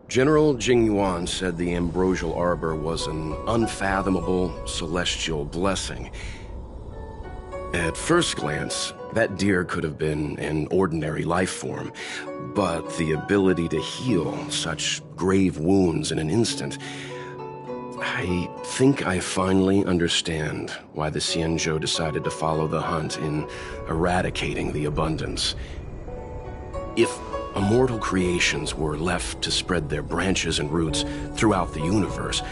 General Jingyuan said the ambrosial arbor was an unfathomable celestial blessing. At first glance, that deer could have been an ordinary life form, but the ability to heal such grave wounds in an instant... I think I finally understand why the Xianzhou decided to follow the hunt in eradicating the abundance. If immortal creations were left to spread their branches and roots throughout the universe,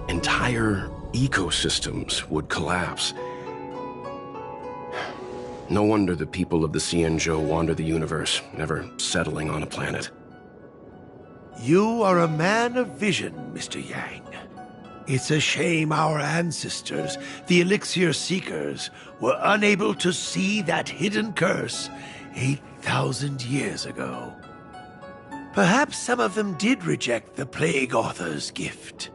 entire ecosystems would collapse. No wonder the people of the Xianzhou wander the universe, never settling on a planet. You are a man of vision, Mr. Yang. It's a shame our ancestors, the Elixir Seekers, were unable to see that hidden curse 8,000 years ago. Perhaps some of them did reject the Plague Author's gift.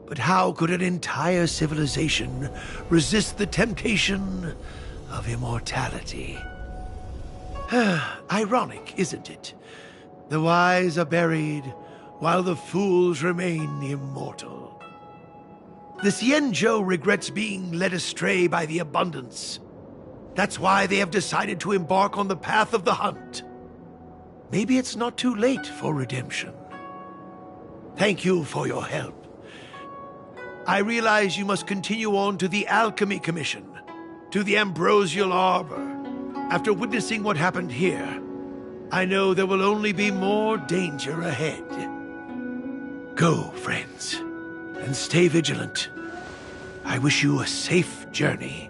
But how could an entire civilization resist the temptation of immortality? Ironic, isn't it? The wise are buried, while the fools remain immortal. The Xianzhou regrets being led astray by the abundance. That's why they have decided to embark on the path of the hunt. Maybe it's not too late for redemption. Thank you for your help. I realize you must continue on to the Alchemy Commission, to the Ambrosial Arbor. After witnessing what happened here, I know there will only be more danger ahead. Go, friends, and stay vigilant. I wish you a safe journey.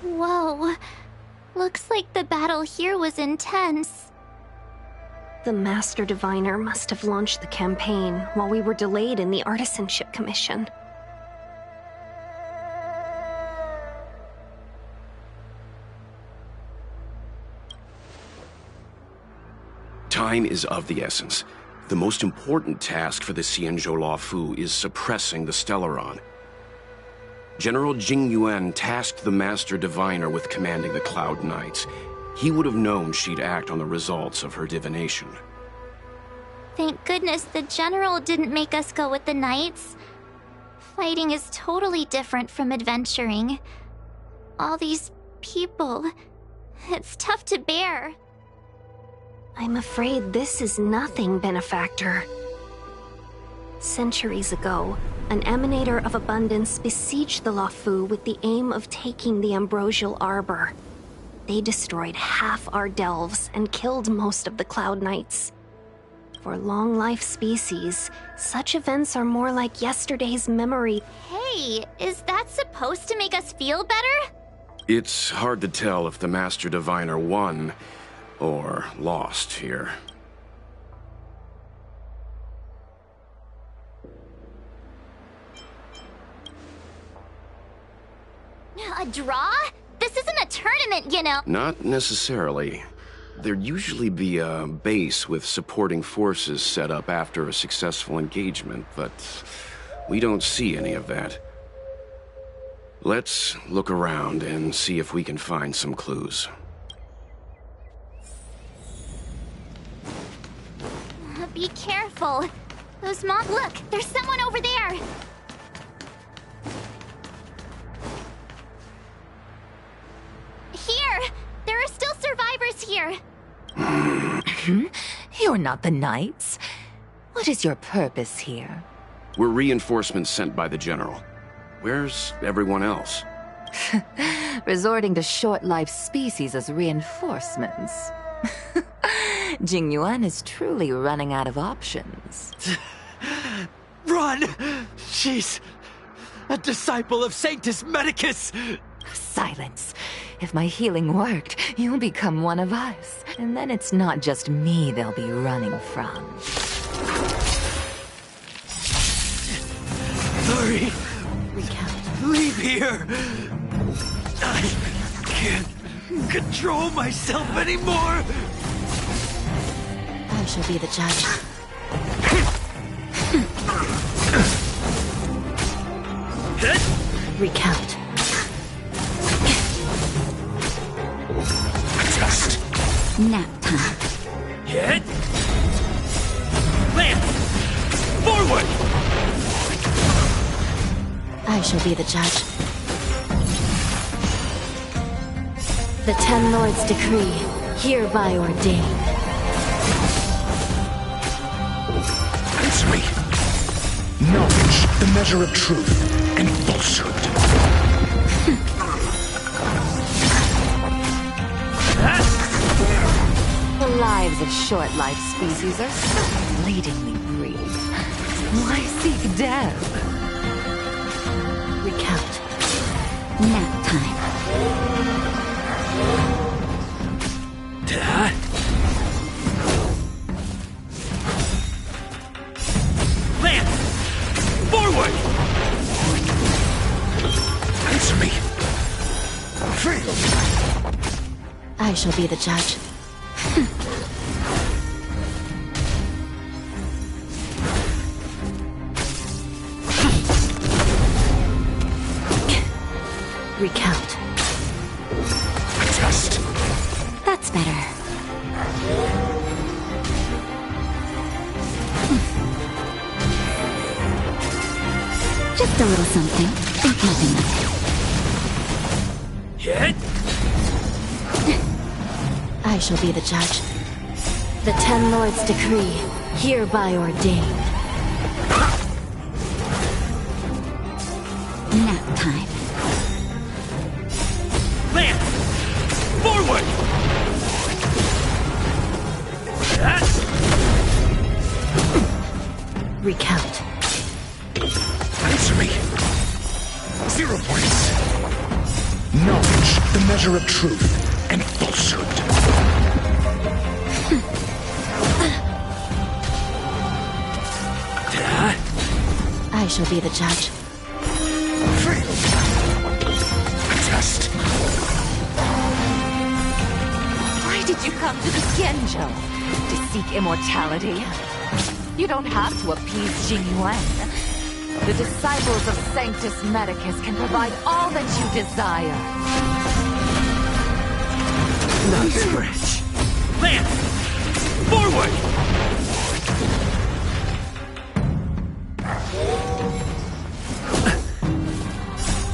Whoa. Looks like the battle here was intense. The Master Diviner must have launched the campaign while we were delayed in the Artisanship Commission. Time is of the essence. The most important task for the Xianzhou Laofu is suppressing the Stellaron. General Jing Yuan tasked the Master Diviner with commanding the Cloud Knights. He would have known she'd act on the results of her divination. Thank goodness the General didn't make us go with the Knights. Fighting is totally different from adventuring. All these people... It's tough to bear. I'm afraid this is nothing, Benefactor. Centuries ago, an emanator of abundance besieged the Luofu with the aim of taking the Ambrosial Arbor. They destroyed half our delves and killed most of the Cloud Knights. For long-life species, such events are more like yesterday's memory. Hey, is that supposed to make us feel better? It's hard to tell if the Master Diviner won or lost here. A draw? This isn't a tournament, you know. Not necessarily. There'd usually be a base with supporting forces set up after a successful engagement, but we don't see any of that. Let's look around and see if we can find some clues. Be careful. Those mobs. Look, there's someone over there. Here! There are still survivors here. You're not the Knights. What is your purpose here? We're reinforcements sent by the General. Where's everyone else? Resorting to short-life species as reinforcements. Jing Yuan is truly running out of options. Run! She's a disciple of Sanctus Medicus! Silence. If my healing worked, you'll become one of us. And then it's not just me they'll be running from. Hurry! Recount. Leave here! I can't control myself anymore! I shall be the judge. Recount. Just Nap time. hit! Land! Forward! I shall be the judge. The Ten Lords' decree, hereby ordained. Answer me. Knowledge, the measure of truth and falsehood. The lives of short-lived species are so fleetingly brief. Why seek death? Recount. Nap time. Land! Forward! Answer me. Fail. I shall be the judge. Recount. Just. That's better. Just a little something. Think nothing of Hit! it. I shall be the judge. The Ten Lords' decree, hereby ordained. Nap time. Land! Forward! Recount. Answer me. 0 points. Knowledge, the measure of truth and falsehood. I shall be the judge. Fail. Test. Why did you come to the Xianzhou? To seek immortality? You don't have to appease Jing Yuan. The disciples of Sanctus Medicus can provide all that you desire. Not a scratch. Lance! Forward!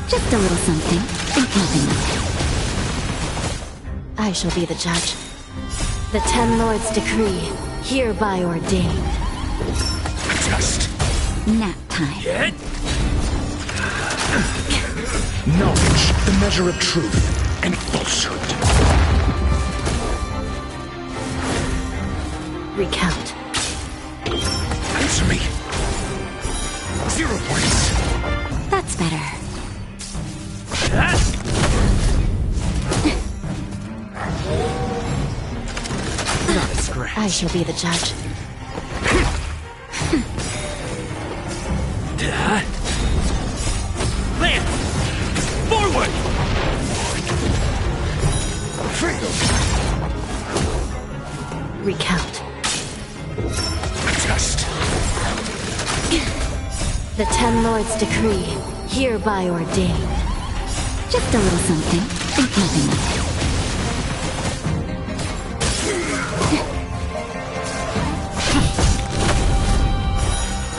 Just a little something. Think nothing of it. I shall be the judge. The Ten Lords' decree, hereby ordained. Just Nap time. Hit! knowledge, the measure of truth and falsehood. Recount. Answer me. 0 points. That's better. Not a scratch. I shall be the judge. Lance! Forward! Failed. Recount. Just The Ten Lords' decree, hereby ordained. Just a little something. Think nothing of it.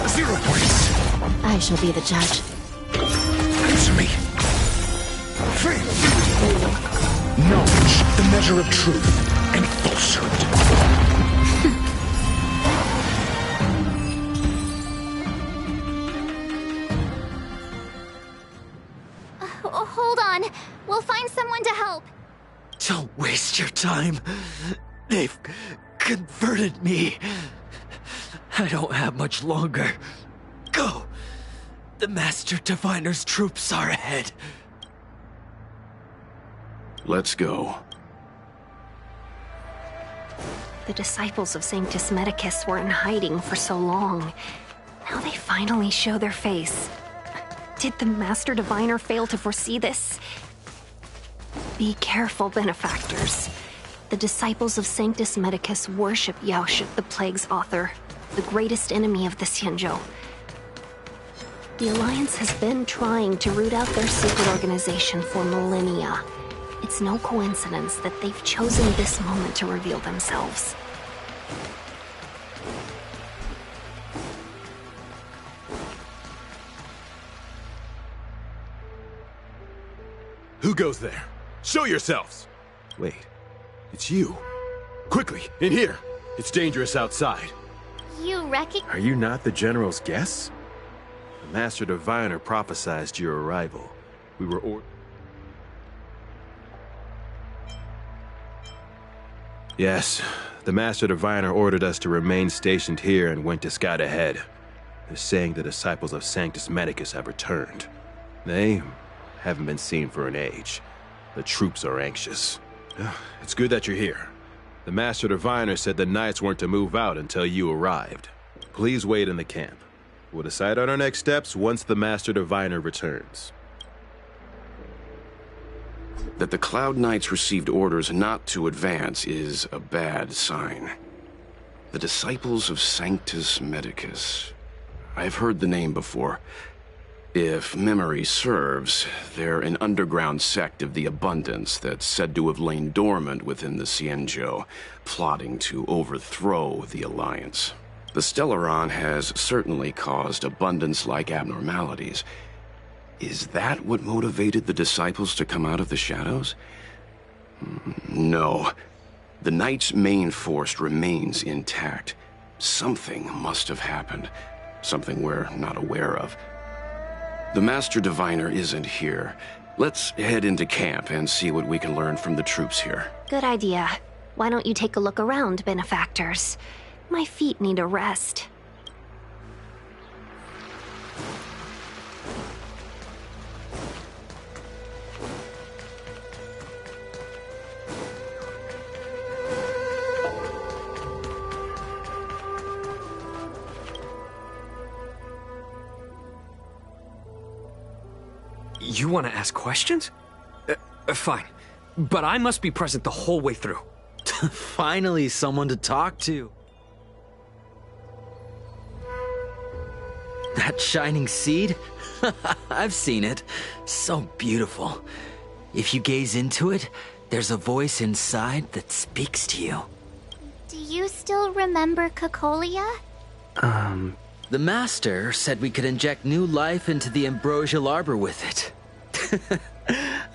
0 points. I shall be the judge. Answer me. Failed. Knowledge, the measure of truth and falsehood. Hold on. We'll find someone to help. Don't waste your time. They've converted me. I don't have much longer. Go! The Master Diviner's troops are ahead. Let's go. The disciples of Sanctus Medicus were in hiding for so long. Now they finally show their face. Did the Master Diviner fail to foresee this? Be careful, benefactors. The disciples of Sanctus Medicus worship Yaoshut, the Plague's author, the greatest enemy of the Xianzhou. The Alliance has been trying to root out their secret organization for millennia. It's no coincidence that they've chosen this moment to reveal themselves. Who goes there? Show yourselves! Wait, it's you. Quickly, in here. It's dangerous outside. You recognize... Are you not the General's guests? The Master Diviner prophesied your arrival. We were Yes, the Master Diviner ordered us to remain stationed here and went to scout ahead. They're saying the disciples of Sanctus Medicus have returned. They haven't been seen for an age. The troops are anxious. It's good that you're here. The Master Diviner said the Knights weren't to move out until you arrived. Please wait in the camp. We'll decide on our next steps once the Master Diviner returns. That the Cloud Knights received orders not to advance is a bad sign. The Disciples of Sanctus Medicus. I've heard the name before. If memory serves, they're an underground sect of the Abundance that's said to have lain dormant within the Xianzhou, plotting to overthrow the Alliance. The Stellaron has certainly caused Abundance-like abnormalities. Is that what motivated the Disciples to come out of the shadows? No. The Knight's main force remains intact. Something must have happened. Something we're not aware of. The Master Diviner isn't here. Let's head into camp and see what we can learn from the troops here. Good idea. Why don't you take a look around, benefactors? My feet need a rest. You want to ask questions? Fine. But I must be present the whole way through. Finally, someone to talk to. That That shining seed? I've seen it. So beautiful. If you gaze into it, there's a voice inside that speaks to you. Do you still remember Cocolia? The Master said we could inject new life into the ambrosial arbor with it.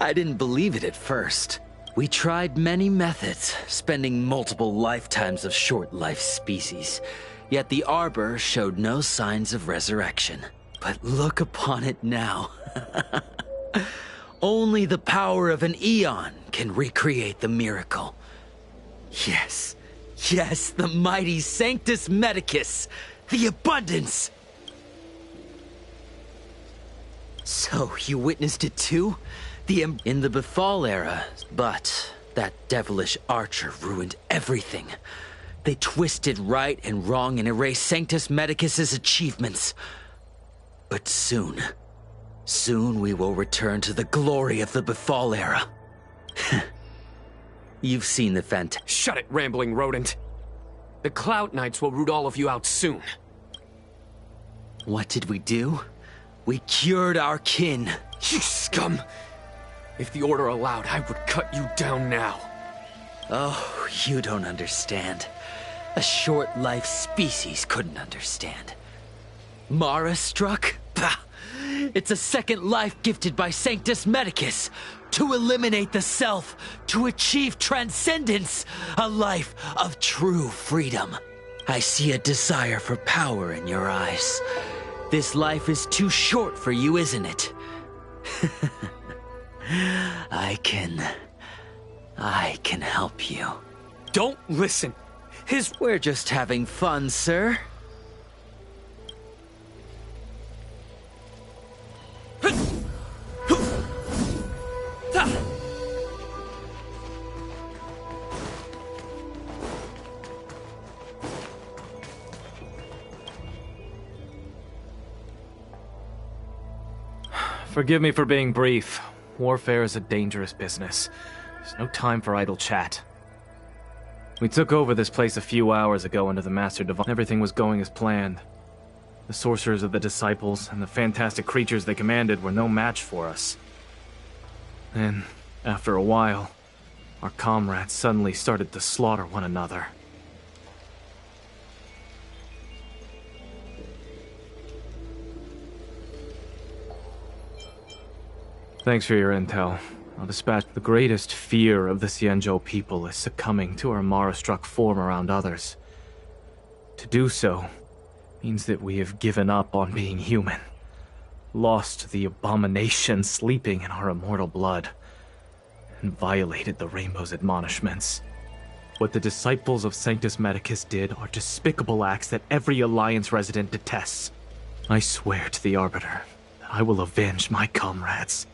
I didn't believe it at first. We tried many methods, spending multiple lifetimes of short-life species. Yet the arbor showed no signs of resurrection. But look upon it now. Only the power of an eon can recreate the miracle. Yes, yes, the mighty Sanctus Medicus, the abundance. So, you witnessed it too? In the Befall era, but that devilish archer ruined everything. They twisted right and wrong and erased Sanctus Medicus's achievements. But soon we will return to the glory of the Befall era. You've seen the Shut it, rambling rodent. The Cloud Knights will root all of you out soon. What did we do? We cured our kin. You scum! If the Order allowed, I would cut you down now. Oh, you don't understand. A short-life species couldn't understand. Mara struck? Bah! It's a second life gifted by Sanctus Medicus. To eliminate the self, to achieve transcendence. A life of true freedom. I see a desire for power in your eyes. This life is too short for you, isn't it? I can help you. Don't listen. We're just having fun, sir. Forgive me for being brief. Warfare is a dangerous business. There's no time for idle chat. We took over this place a few hours ago under the Master Divine. Everything was going as planned. The sorcerers of the Disciples and the fantastic creatures they commanded were no match for us. Then, after a while, our comrades suddenly started to slaughter one another. Thanks for your intel. I'll dispatch. The greatest fear of the Xianzhou people is succumbing to our Mara-struck form around others. To do so means that we have given up on being human, lost the abomination sleeping in our immortal blood, and violated the Rainbow's admonishments. What the disciples of Sanctus Medicus did are despicable acts that every Alliance resident detests. I swear to the Arbiter that I will avenge my comrades.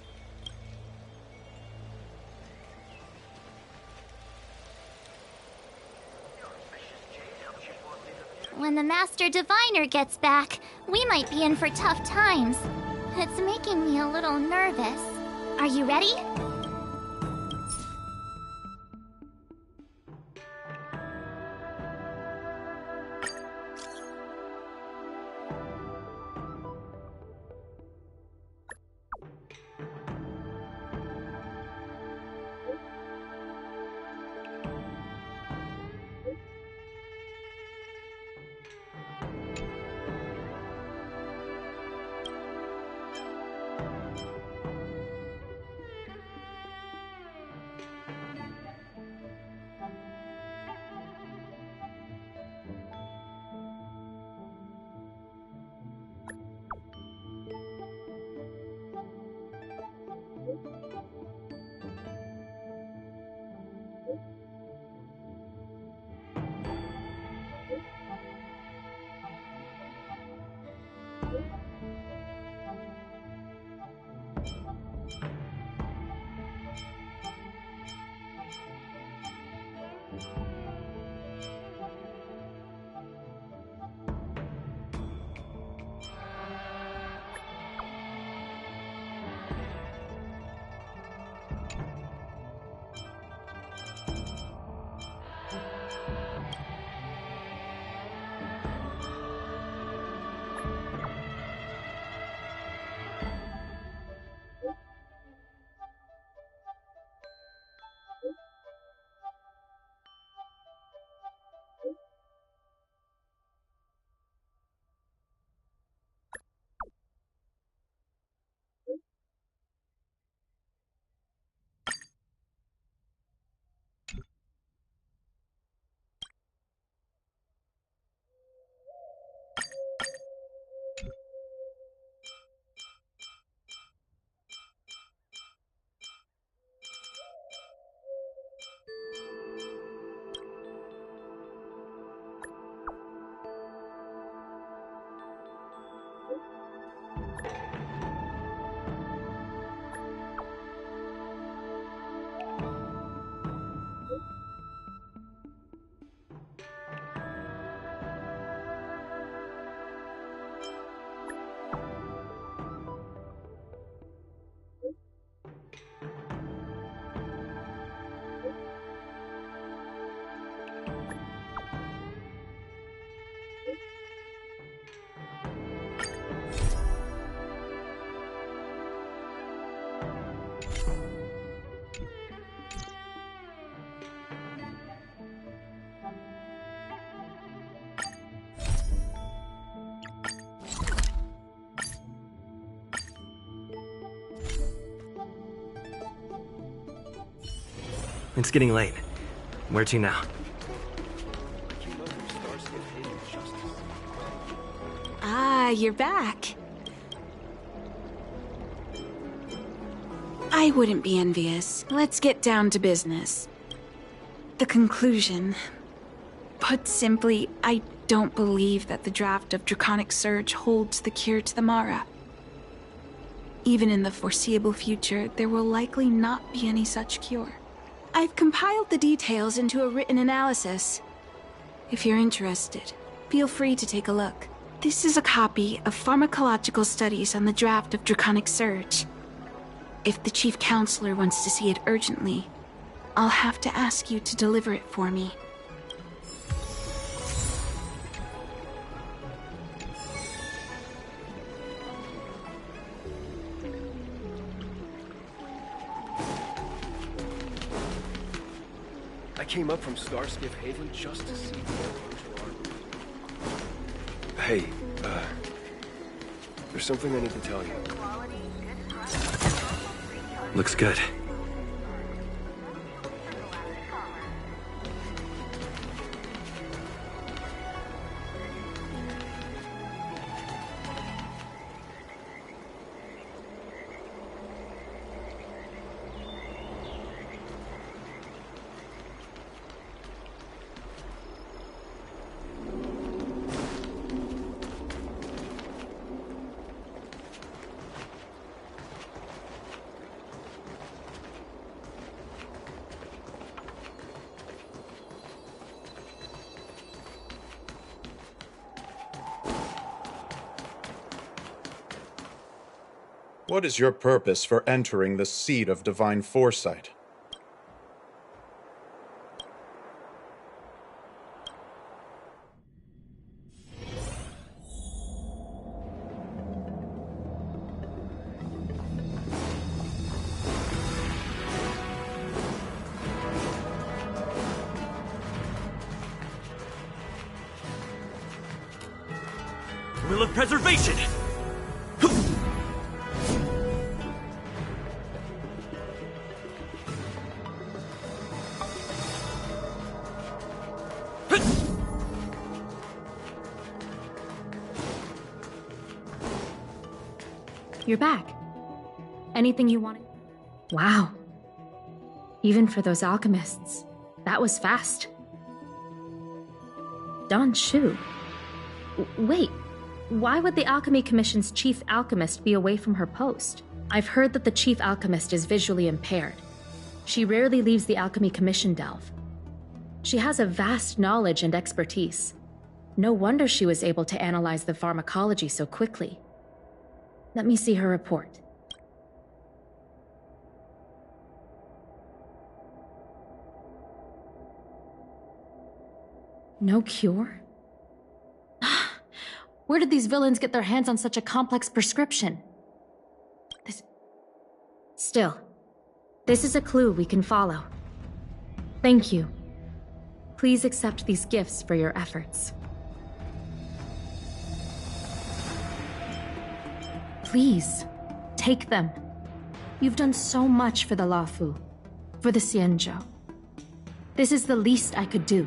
When the Master Diviner gets back, we might be in for tough times. It's making me a little nervous. Are you ready? It's getting late. Where to now? Ah, you're back. I wouldn't be envious. Let's get down to business. The conclusion. Put simply, I don't believe that the draft of Draconic Surge holds the cure to the Mara. Even in the foreseeable future, there will likely not be any such cure. I've compiled the details into a written analysis. If you're interested, feel free to take a look. This is a copy of pharmacological studies on the draft of Draconic Surge. If the Chief Counselor wants to see it urgently, I'll have to ask you to deliver it for me. I came up from Starskiff Haven just to see the Hey, there's something I need to tell you. Looks good. What is your purpose for entering the seat of divine foresight? Will of preservation! You're back. Anything you wanted? Wow. Even for those alchemists, that was fast. Don Shu. Wait, why would the Alchemy Commission's chief alchemist be away from her post? I've heard that the chief alchemist is visually impaired. She rarely leaves the Alchemy Commission delve. She has a vast knowledge and expertise. No wonder she was able to analyze the pharmacology so quickly. Let me see her report. No cure? Where did these villains get their hands on such a complex prescription? Still, this is a clue we can follow. Thank you. Please accept these gifts for your efforts. Please, take them. You've done so much for the Luofu, for the Xianzhou. This is the least I could do.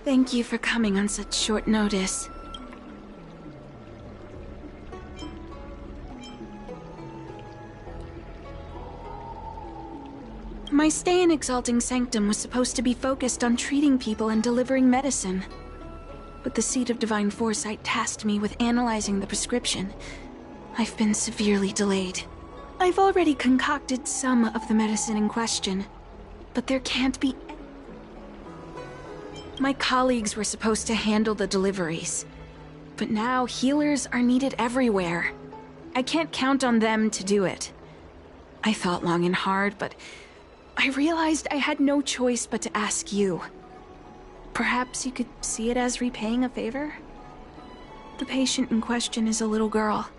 Thank you for coming on such short notice. My stay in Exalting Sanctum was supposed to be focused on treating people and delivering medicine. But the Seat of Divine Foresight tasked me with analyzing the prescription. I've been severely delayed. I've already concocted some of the medicine in question, but there can't be... My colleagues were supposed to handle the deliveries, but now healers are needed everywhere. I can't count on them to do it. I thought long and hard, but I realized I had no choice but to ask you. Perhaps you could see it as repaying a favor? The patient in question is a little girl.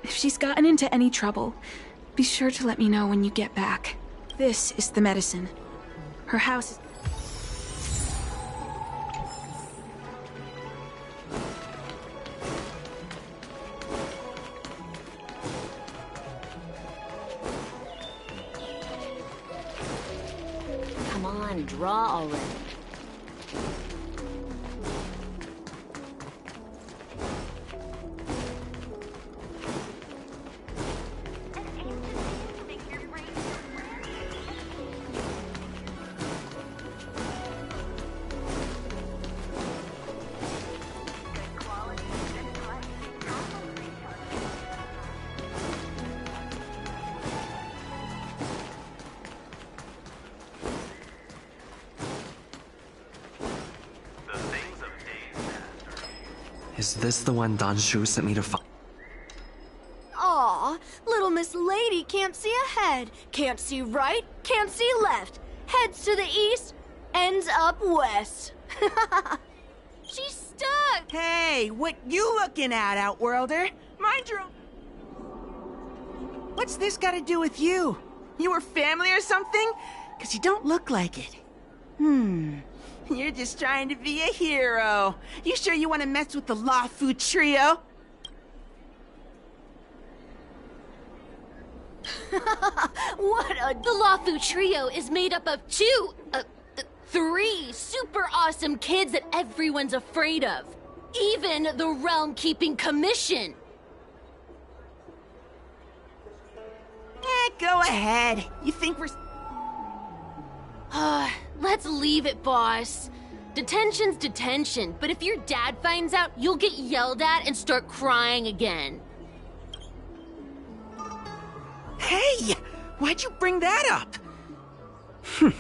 If she's gotten into any trouble, be sure to let me know when you get back. This is the medicine. Her house is... Come on, draw already. Is this the one Don Shu sent me to find? Aw, little Miss Lady can't see ahead, can't see right, can't see left. Heads to the east, ends up west. She's stuck! Hey, what you looking at, Outworlder? Mind your own... What's this got to do with you? You were family or something? 'Cause you don't look like it. You're just trying to be a hero. You sure you want to mess with the Lawfu trio? The Lawfu trio is made up of three super awesome kids that everyone's afraid of. Even the Realm-Keeping Commission. Go ahead. You think we're... Let's leave it, boss. Detention's detention, but if your dad finds out, you'll get yelled at and start crying again. Hey! Why'd you bring that up?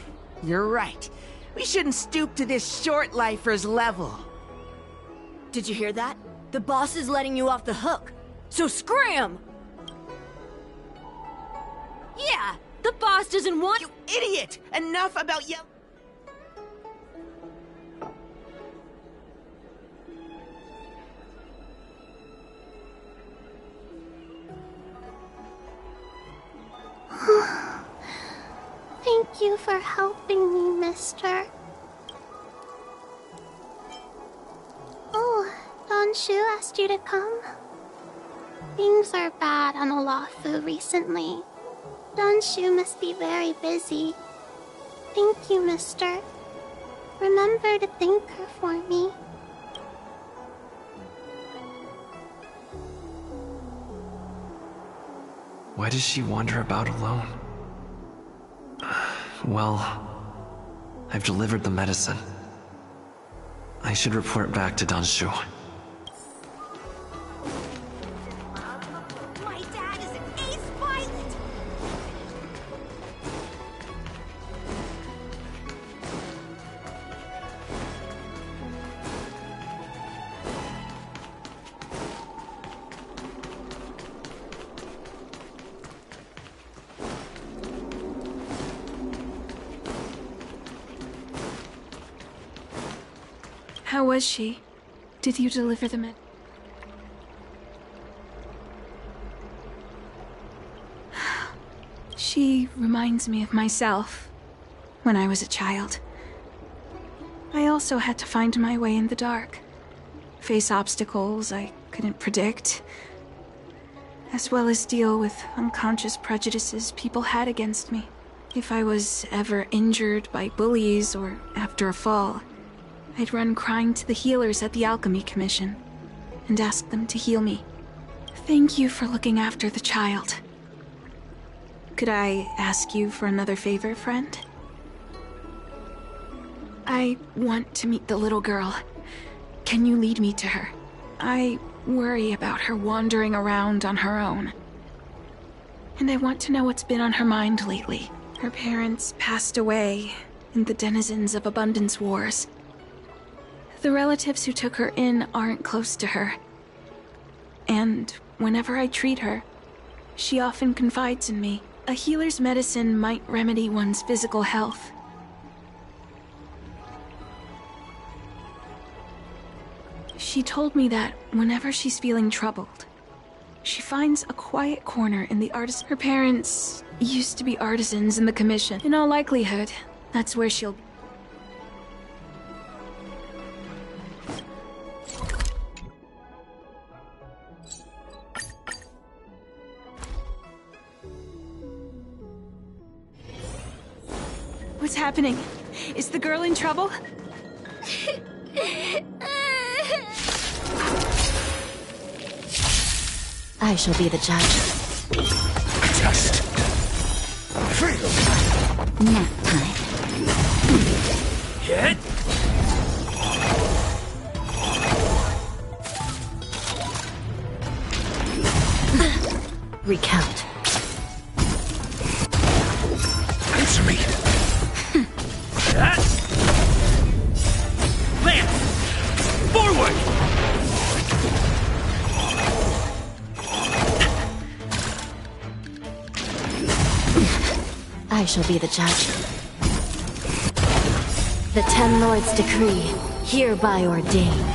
You're right. We shouldn't stoop to this short-lifer's level. Did you hear that? The boss is letting you off the hook. So scram! Yeah, the boss doesn't want— You idiot! Enough about yell— Thank you for helping me, mister. Oh, Don Shu asked you to come? Things are bad on Olafu recently. Don Shu must be very busy. Thank you, mister. Remember to thank her for me. Why does she wander about alone? Well, I've delivered the medicine. I should report back to Don Shu. My dad is an ace pilot! How was she? Did you deliver the med? She reminds me of myself when I was a child. I also had to find my way in the dark, face obstacles I couldn't predict, as well as deal with unconscious prejudices people had against me. If I was ever injured by bullies or after a fall, I'd run crying to the healers at the Alchemy Commission and ask them to heal me. Thank you for looking after the child. Could I ask you for another favor, friend? I want to meet the little girl. Can you lead me to her? I worry about her wandering around on her own. and I want to know what's been on her mind lately. Her parents passed away in the denizens of Abundance Wars. The relatives who took her in aren't close to her. And whenever I treat her, she often confides in me. A healer's medicine might remedy one's physical health. She told me that whenever she's feeling troubled, she finds a quiet corner in the artist. Her parents used to be artisans in the commission. In all likelihood, that's where she'll be. What's happening? Is the girl in trouble? I shall be the judge. Just freedom. Nap time. Hit! Recount. Answer me. Lance! Forward! I shall be the judge. The Ten Lords' decree, hereby ordained.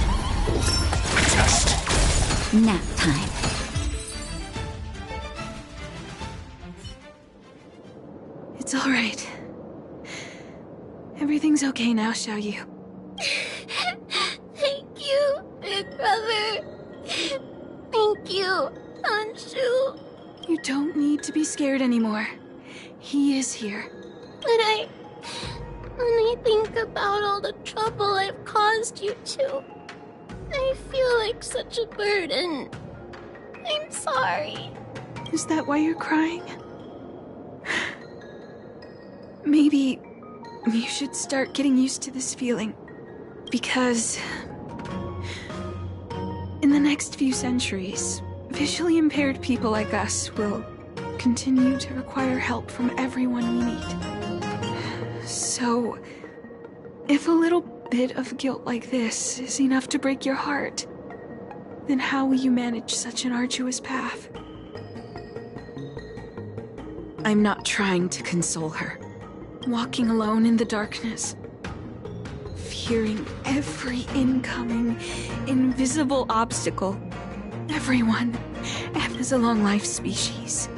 Just nap time. It's all right. Everything's okay now, Xiaoyu. Thank you, big brother. Thank you, Anshu. You don't need to be scared anymore. He is here. When I think about all the trouble I've caused you two, I feel like such a burden. I'm sorry. Is that why you're crying? Maybe you should start getting used to this feeling. Because in the next few centuries, visually impaired people like us will continue to require help from everyone we meet. So, if a little bit of guilt like this is enough to break your heart, then how will you manage such an arduous path? I'm not trying to console her. Walking alone in the darkness, fearing every incoming, invisible obstacle. Everyone is a long-life species.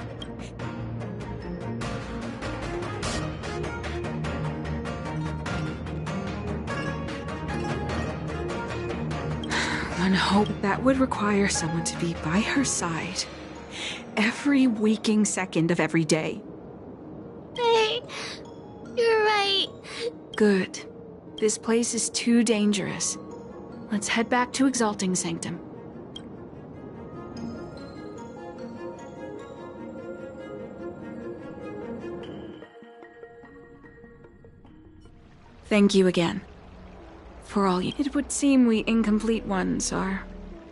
One hopes that would require someone to be by her side every waking second of every day. Hey, you're right. Good. This place is too dangerous. Let's head back to Exalting Sanctum. Thank you again. For all you... It would seem we incomplete ones are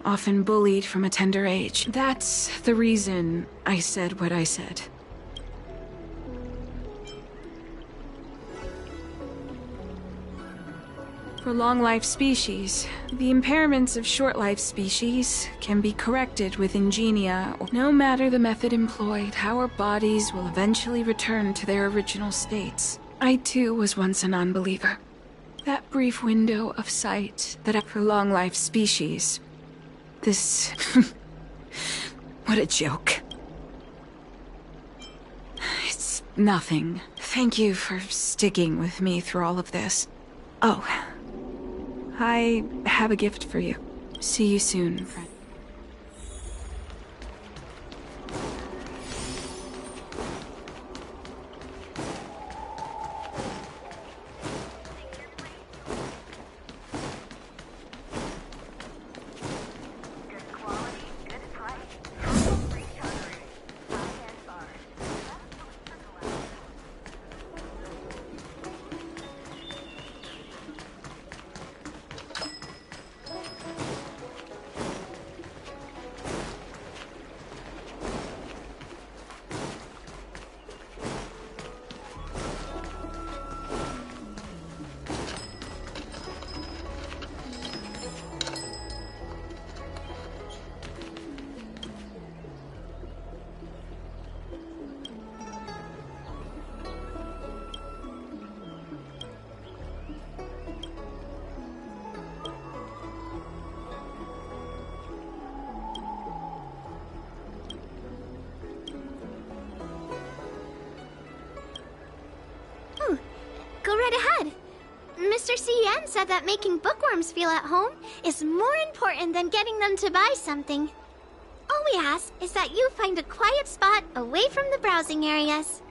often bullied from a tender age. That's the reason I said what I said. For long-life species, the impairments of short-life species can be corrected with ingenia. No matter the method employed, our bodies will eventually return to their original states. I too was once a non-believer. That brief window of sight that for long-life species. This... what a joke. It's nothing. Thank you for sticking with me through all of this. Oh, I have a gift for you. See you soon, friend. Jen said that making bookworms feel at home is more important than getting them to buy something. All we ask is that you find a quiet spot away from the browsing areas.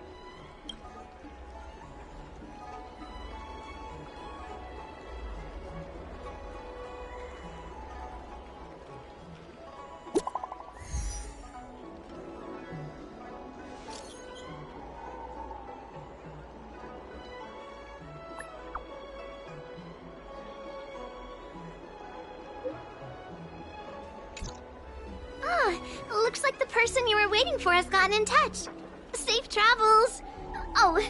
Looks like the person you were waiting for has gotten in touch. Safe travels. Oh.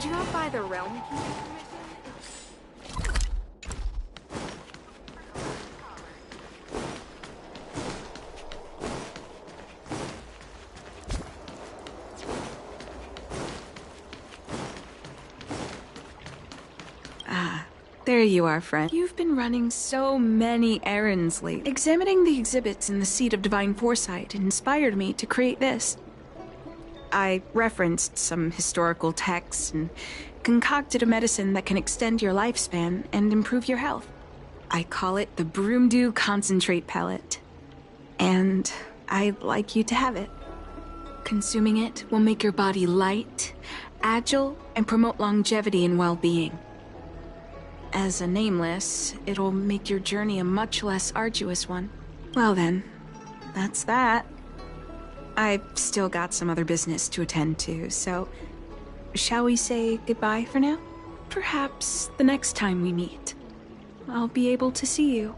Do you not buy the realm key? There you are, friend. You've been running so many errands lately. Examining the exhibits in the Seat of Divine Foresight inspired me to create this. I referenced some historical texts and concocted a medicine that can extend your lifespan and improve your health. I call it the Broomdew Concentrate Pellet. And I'd like you to have it. Consuming it will make your body light, agile, and promote longevity and well-being. As a nameless, it'll make your journey a much less arduous one. Well then, that's that. I've still got some other business to attend to, so shall we say goodbye for now? Perhaps the next time we meet, I'll be able to see you,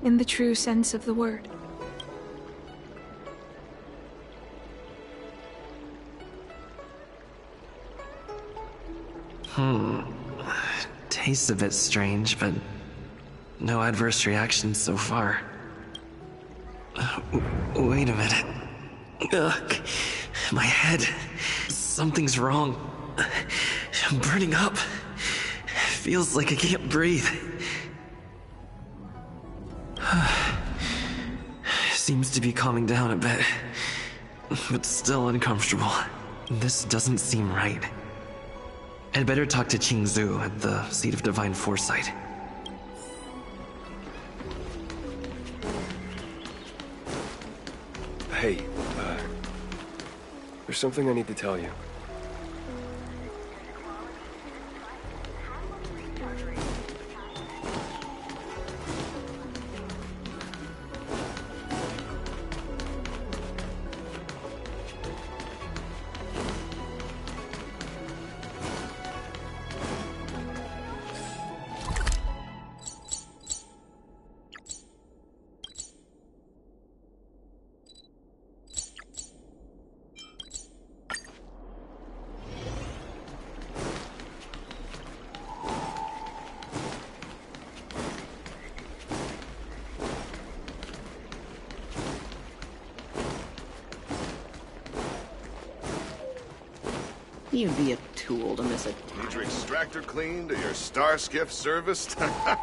in the true sense of the word. Tastes a bit strange, but no adverse reactions so far. Wait a minute. Ugh, my head. Something's wrong. I'm burning up. Feels like I can't breathe. Seems to be calming down a bit, but still uncomfortable. This doesn't seem right. I'd better talk to Qingzu at the Seat of Divine Foresight. Hey, there's something I need to tell you. You'd be a tool to miss a Need your extractor cleaned or your star skiff serviced?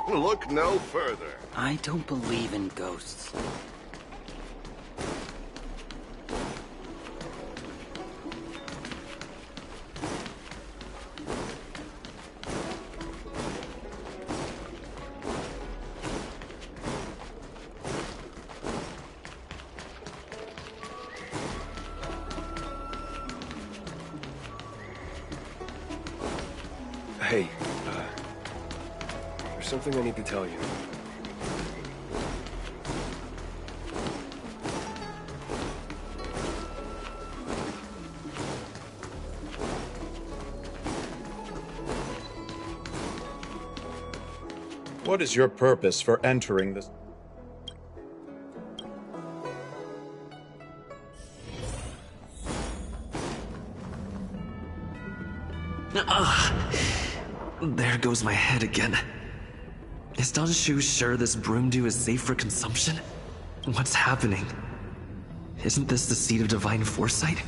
Look no further. I don't believe in ghosts. Hey, there's something I need to tell you. What is your purpose for entering this? There goes my head again. Is Danshu sure this broomdew is safe for consumption? What's happening? Isn't this the seat of divine foresight?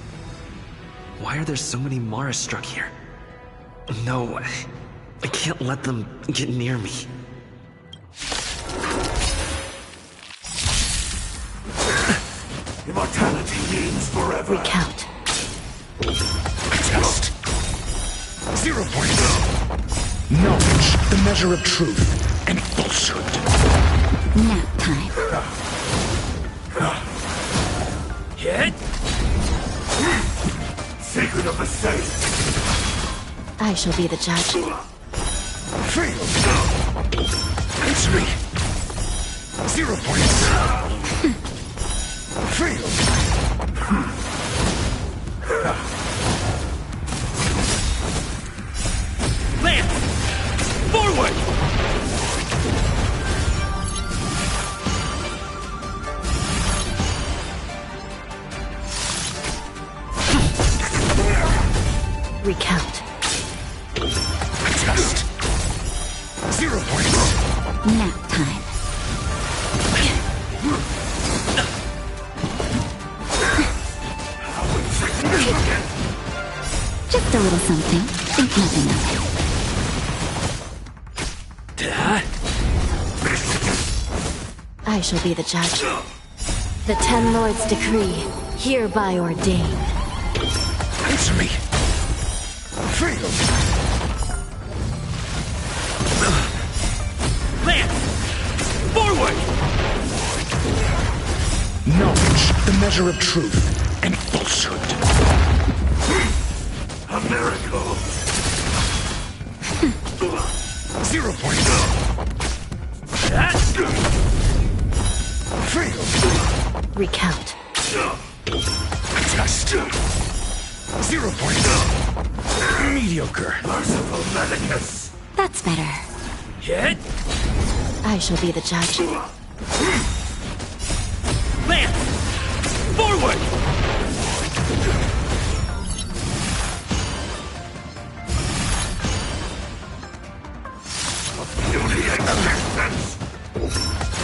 Why are there so many Mara struck here? No, I can't let them get near me. Immortality means forever. Recount. Test. 0 points. Knowledge, the measure of truth and falsehood. Nap time. Hit. Sacred of the safe. I shall be the judge. Fail. It's me. 0 points. Fail. Lance! Forward! Recount. Test. 0 points. Nap time. Just a little something. Think nothing of it. I shall be the judge. The Ten Lords' decree, hereby ordained. Answer me. Fail. Lance! Forward! Knowledge, the measure of truth and falsehood. A miracle. 0 points. Fail. Recount. Test. 0 points. Mediocre. Merciful Medicus. That's better. Hit! I shall be the judge. Lance! Forward!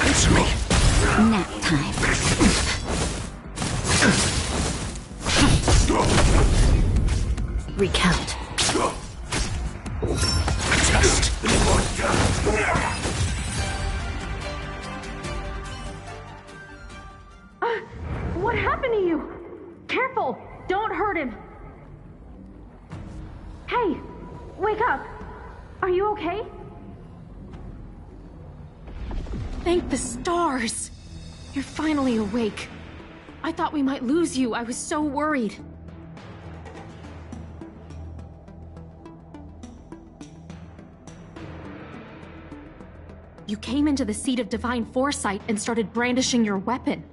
Answer me. Nap time. Recount. Test. What happened to you? Careful! Don't hurt him! Hey! Wake up! Are you okay? Thank the stars! You're finally awake. I thought we might lose you. I was so worried. You came into the seat of divine foresight and started brandishing your weapon.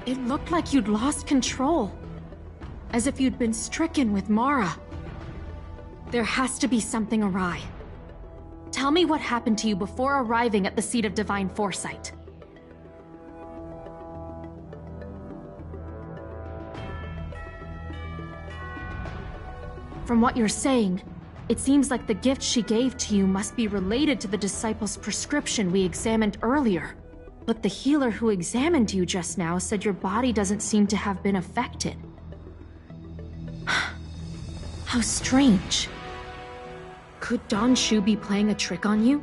It looked like you'd lost control. As if you'd been stricken with Mara. There has to be something awry. Tell me what happened to you before arriving at the seat of divine foresight. From what you're saying, it seems like the gift she gave to you must be related to the disciple's prescription we examined earlier. But the healer who examined you just now said your body doesn't seem to have been affected. How strange. Could Don Shu be playing a trick on you?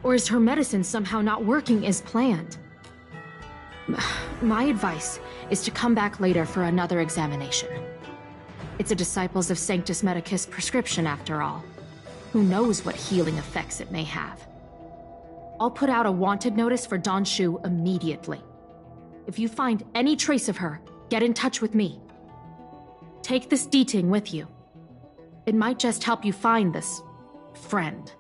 Or is her medicine somehow not working as planned? My advice is to come back later for another examination. It's a Disciples of Sanctus Medicus prescription, after all. Who knows what healing effects it may have? I'll put out a wanted notice for Don Shu immediately. If you find any trace of her, get in touch with me. Take this D-Ting with you. It might just help you find this friend.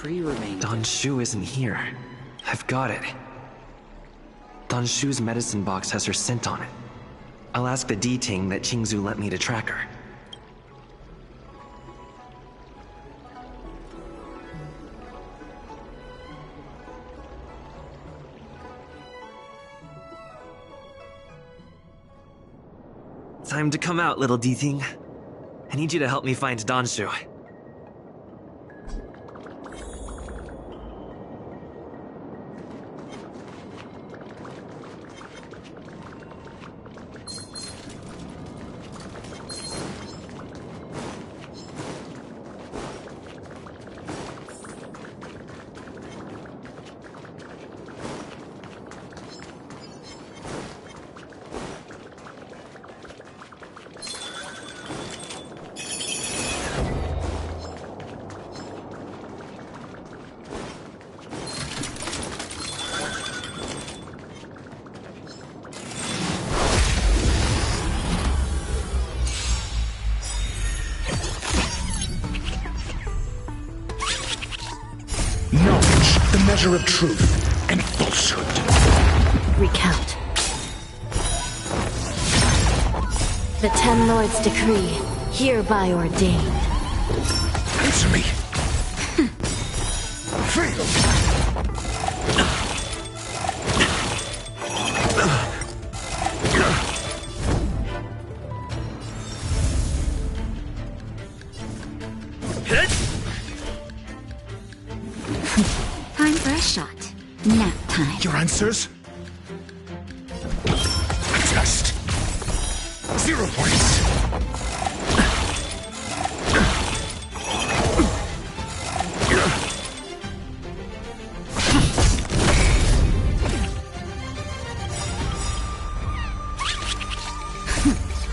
tree remains. Don Shu isn't here. I've got it. Don Shu's medicine box has her scent on it. I'll ask the D-Ting that Qingzu lent me to track her. Time to come out, little D-Ting. I need you to help me find Don Shu. Knowledge, the measure of truth and falsehood. Recount. The Ten Lords' decree, hereby ordained. Answer me. Fail. Time for a shot. Nap time. Your answers? A test. 0 points.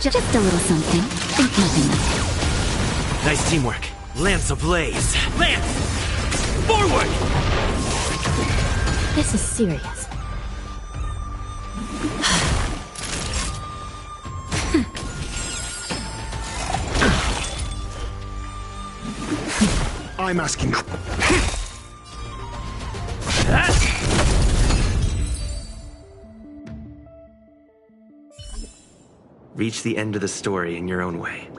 Just a little something. Think nothing of it. Nice teamwork. Lance ablaze. Lance! Forward! This is serious. I'm asking. Reach the end of the story in your own way.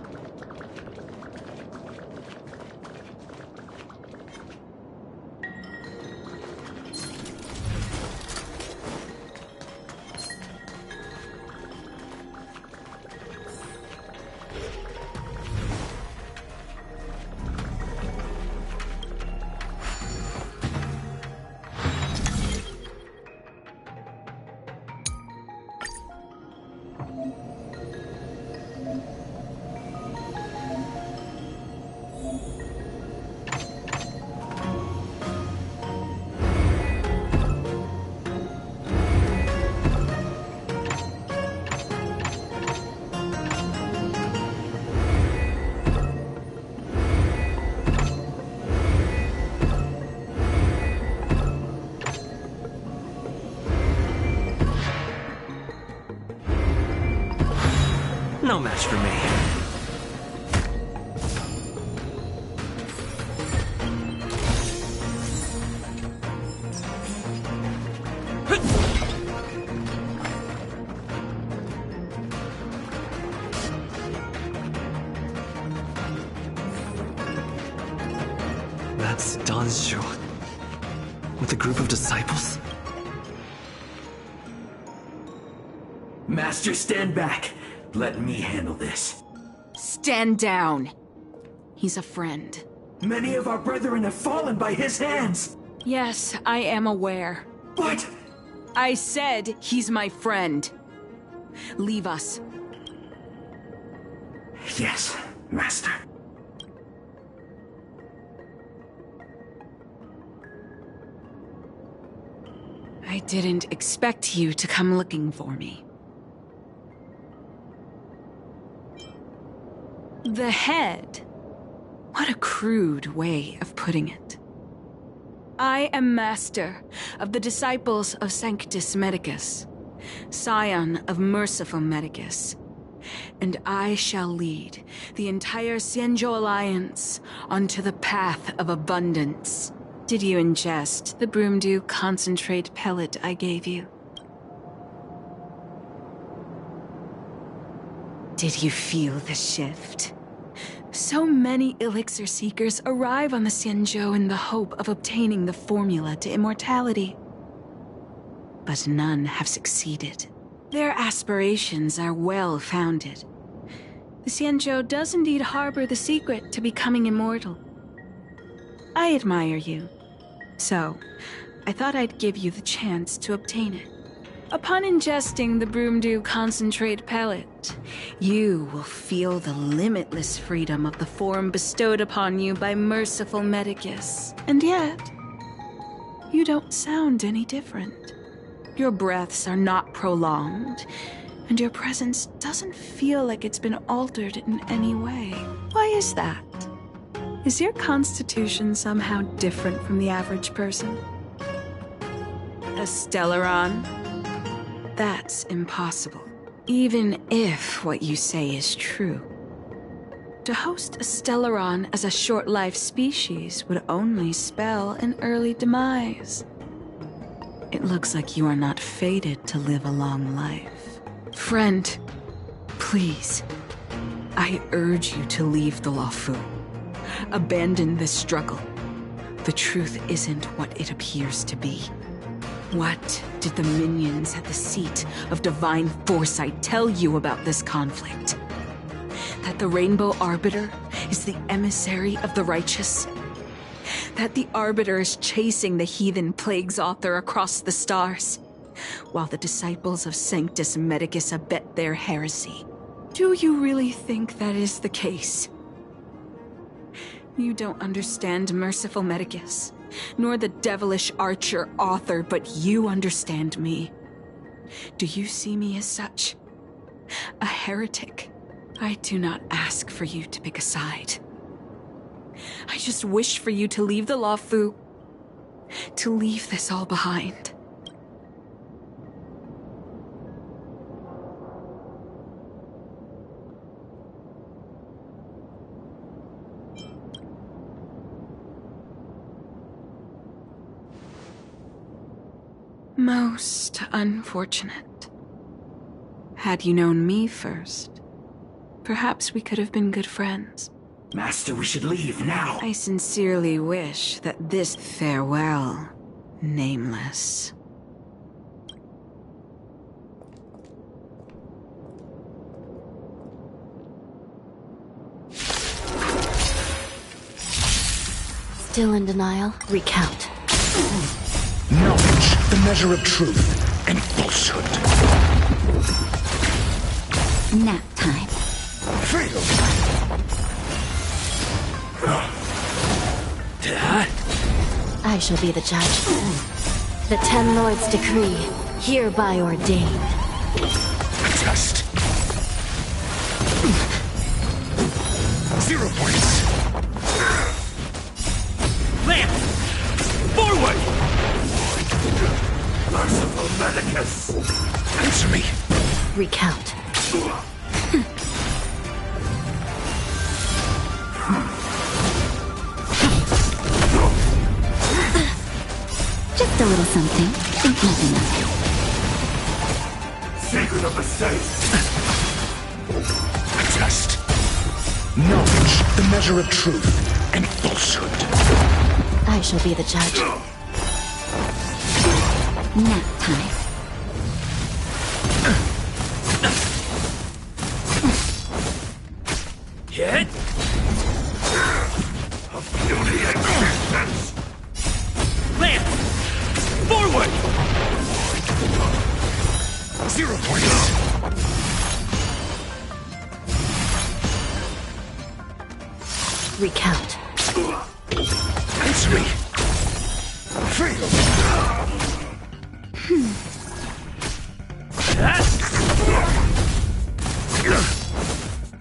No match for me. That's Don Shu. With a group of disciples? Master, stand back. Let me handle this. Stand down. He's a friend. Many of our brethren have fallen by his hands. Yes, I am aware. But I said he's my friend. Leave us. Yes, Master. I didn't expect you to come looking for me. The head. What a crude way of putting it. I am master of the disciples of Sanctus Medicus, scion of merciful Medicus, and I shall lead the entire Xianzhou Alliance onto the path of abundance. Did you ingest the Broomdew concentrate pellet I gave you? Did you feel the shift? So many elixir seekers arrive on the Xianzhou in the hope of obtaining the formula to immortality. But none have succeeded. Their aspirations are well-founded. The Xianzhou does indeed harbor the secret to becoming immortal. I admire you. So, I thought I'd give you the chance to obtain it. Upon ingesting the Broomdew concentrate pellet, you will feel the limitless freedom of the form bestowed upon you by merciful Medicus. And yet, you don't sound any different. Your breaths are not prolonged, and your presence doesn't feel like it's been altered in any way. Why is that? Is your constitution somehow different from the average person? A Stellaron? That's impossible. Even if what you say is true. To host a Stellaron as a short-life species would only spell an early demise. It looks like you are not fated to live a long life. Friend, please, I urge you to leave the Luofu. Abandon this struggle. The truth isn't what it appears to be. What did the minions at the seat of divine foresight tell you about this conflict? That the Rainbow Arbiter is the emissary of the righteous? That the Arbiter is chasing the heathen plagues author across the stars, while the disciples of Sanctus Medicus abet their heresy? Do you really think that is the case? You don't understand merciful Medicus, nor the devilish archer author, but you understand me. Do you see me as such? A heretic? I do not ask for you to pick a side. I just wish for you to leave the Luofu, to leave this all behind. Most unfortunate. Had you known me first, perhaps we could have been good friends. Master, we should leave now. I sincerely wish that this farewell, nameless. Still in denial? Recount. Knowledge, the measure of truth and falsehood. Nap time. Fail! I shall be the judge. The Ten Lords' decree, hereby ordained. Test. 0 points. Lamp! Forward! Merciful Medicus! Answer me. Recount. Just a little something. Think nothing of it. Secret of the saints. Test. Knowledge, the measure of truth and falsehood. I shall be the judge. Nap time. Hit. Of beauty and resistance. Lamp! Forward! 0 points. Recount. Answer me. Fail.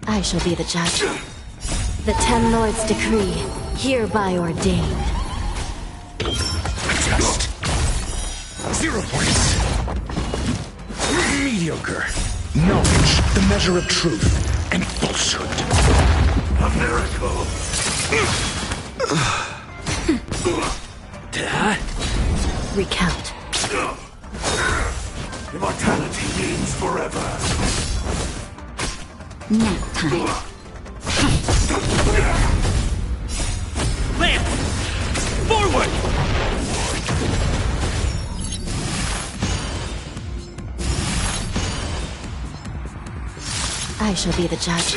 I shall be the judge. The Ten Lords' decree, hereby ordained. Test. 0 points. Mediocre. Knowledge, the measure of truth and falsehood. A miracle. Recount. Immortality means forever. Nap time. Land! Forward! I shall be the judge.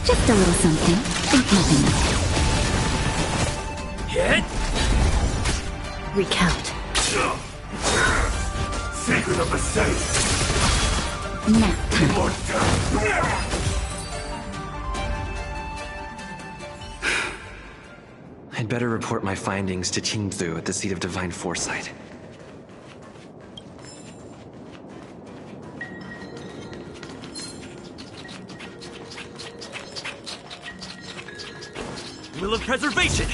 Just a little something. Think nothing of it. Hit! Recount. Secret of the safe. Nap time. I'd better report my findings to Qingzu at the Seat of Divine Foresight. Will of Preservation!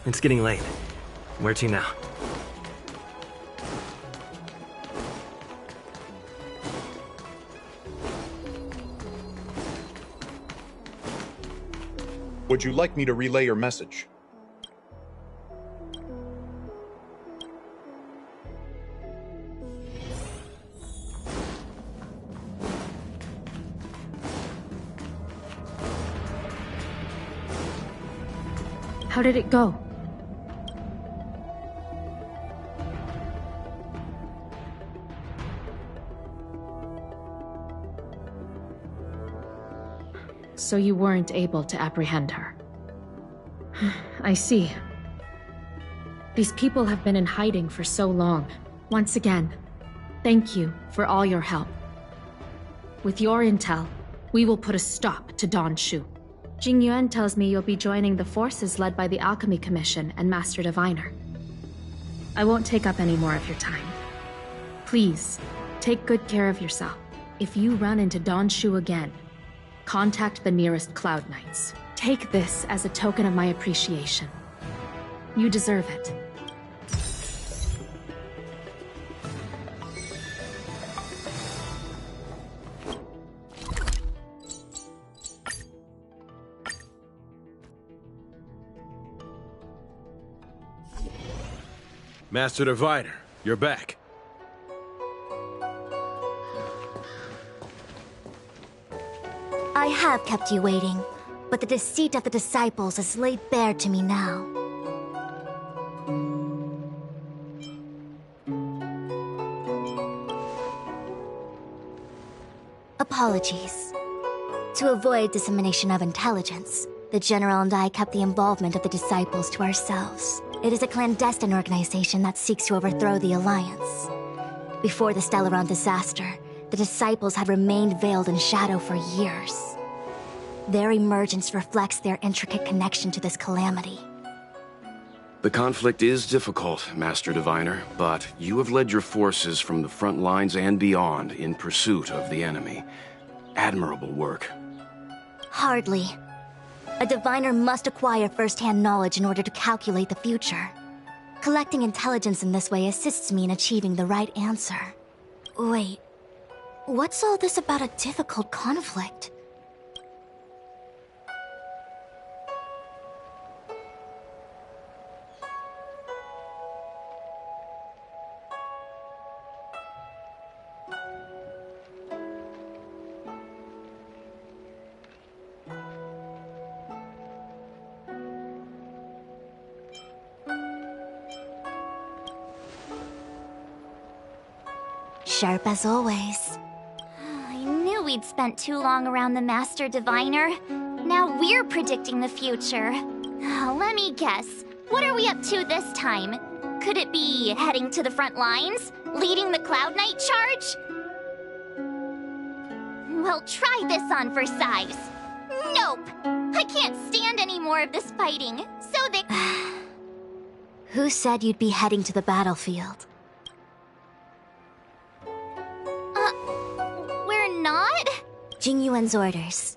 It's getting late. Where to now? Would you like me to relay your message? How did it go? So you weren't able to apprehend her. I see. These people have been in hiding for so long. Once again, thank you for all your help. With your intel, we will put a stop to Don Shu. Jing Yuan tells me you'll be joining the forces led by the Alchemy Commission and Master Diviner. I won't take up any more of your time. Please, take good care of yourself. If you run into Don Shu again, contact the nearest Cloud Knights. Take this as a token of my appreciation. You deserve it. Master Diviner, you're back. I have kept you waiting, but the deceit of the disciples is laid bare to me now. Apologies. To avoid dissemination of intelligence, the General and I kept the involvement of the disciples to ourselves. It is a clandestine organization that seeks to overthrow the Alliance. Before the Stellaron disaster, the disciples had remained veiled in shadow for years. Their emergence reflects their intricate connection to this calamity. The conflict is difficult, Master Diviner, but you have led your forces from the front lines and beyond in pursuit of the enemy. Admirable work. Hardly. A diviner must acquire first-hand knowledge in order to calculate the future. Collecting intelligence in this way assists me in achieving the right answer. Wait, what's all this about a difficult conflict? Sharp as always. I knew we'd spent too long around the Master Diviner. Now we're predicting the future. Let me guess. What are we up to this time? Could it be heading to the front lines? Leading the Cloud Knight charge? Well, try this on for size. Nope! I can't stand any more of this fighting, so they... Who said you'd be heading to the battlefield? We're not? Jingyuan's orders.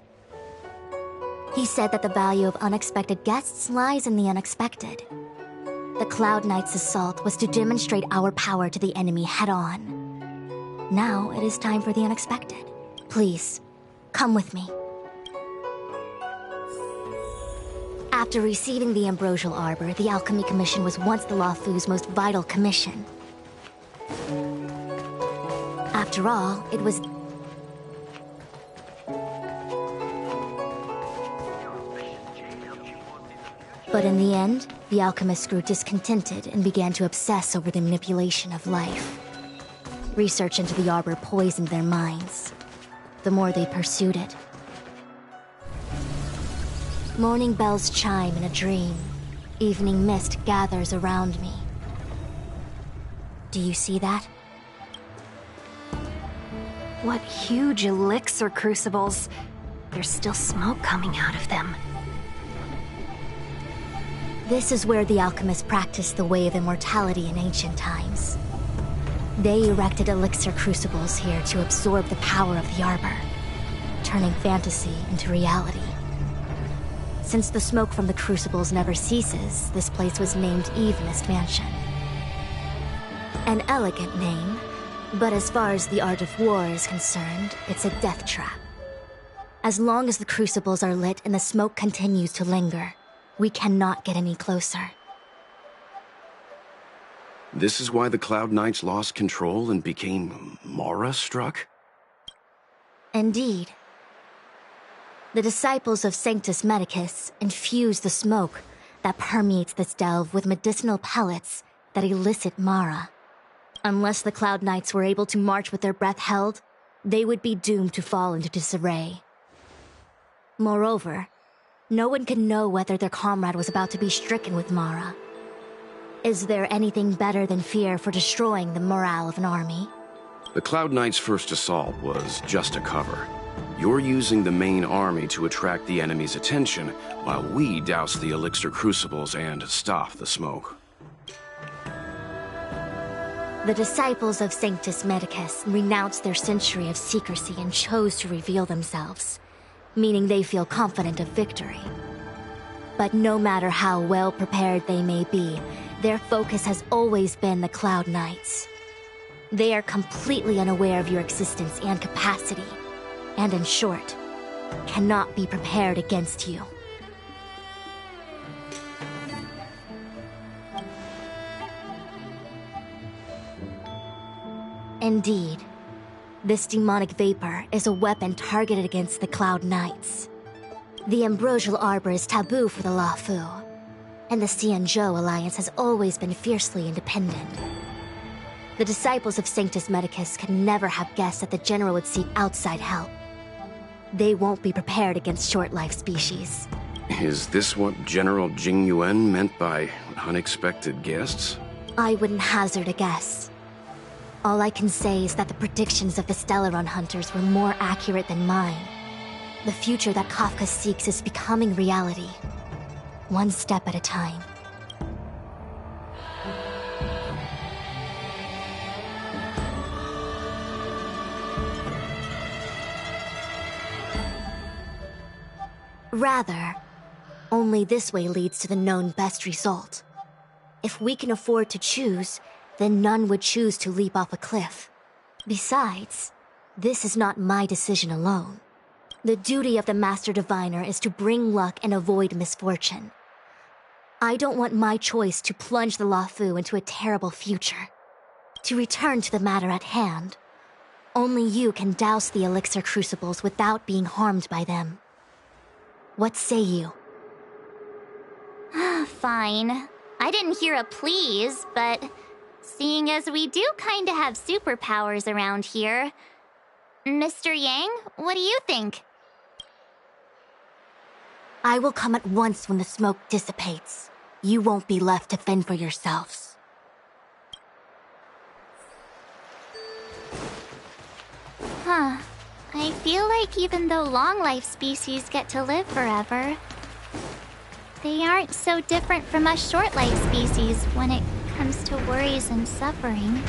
He said that the value of unexpected guests lies in the unexpected. The Cloud Knight's assault was to demonstrate our power to the enemy head-on. Now it is time for the unexpected. Please, come with me. After receiving the Ambrosial Arbor, the Alchemy Commission was once the Luofu's most vital commission. After all, it was... But in the end, the alchemists grew discontented and began to obsess over the manipulation of life. Research into the Arbor poisoned their minds. The more they pursued it. Morning bells chime in a dream. Evening mist gathers around me. Do you see that? What huge elixir crucibles. There's still smoke coming out of them. This is where the alchemists practiced the way of immortality in ancient times. They erected elixir crucibles here to absorb the power of the Arbor, turning fantasy into reality. Since the smoke from the crucibles never ceases, this place was named Evenest Mansion. An elegant name, but as far as the art of war is concerned, it's a death trap. As long as the crucibles are lit and the smoke continues to linger, we cannot get any closer. This is why the Cloud Knights lost control and became Mara-struck? Indeed. The disciples of Sanctus Medicus infuse the smoke that permeates this delve with medicinal pellets that elicit Mara. Unless the Cloud Knights were able to march with their breath held, they would be doomed to fall into disarray. Moreover, no one could know whether their comrade was about to be stricken with Mara. Is there anything better than fear for destroying the morale of an army? The Cloud Knights' first assault was just a cover. You're using the main army to attract the enemy's attention, while we douse the elixir crucibles and stop the smoke. The disciples of Sanctus Medicus renounced their century of secrecy and chose to reveal themselves, meaning they feel confident of victory. But no matter how well prepared they may be, their focus has always been the Cloud Knights. They are completely unaware of your existence and capacity, and in short, cannot be prepared against you. Indeed. This demonic vapor is a weapon targeted against the Cloud Knights. The Ambrosial Arbor is taboo for the Luofu, and the Xianzhou Alliance has always been fiercely independent. The disciples of Sanctus Medicus could never have guessed that the General would seek outside help. They won't be prepared against short-life species. Is this what General Jing Yuan meant by unexpected guests? I wouldn't hazard a guess. All I can say is that the predictions of the Stellaron hunters were more accurate than mine. The future that Kafka seeks is becoming reality, one step at a time. Rather, only this way leads to the known best result. If we can afford to choose, then none would choose to leap off a cliff. Besides, this is not my decision alone. The duty of the Master Diviner is to bring luck and avoid misfortune. I don't want my choice to plunge the Luofu into a terrible future. To return to the matter at hand, only you can douse the elixir crucibles without being harmed by them. What say you? Fine. I didn't hear a please, but seeing as we do kinda have superpowers around here, Mr. Yang, what do you think? I will come at once when the smoke dissipates. You won't be left to fend for yourselves. Huh. I feel like even though long-life species get to live forever, they aren't so different from us short-life species when it comes to worries and suffering.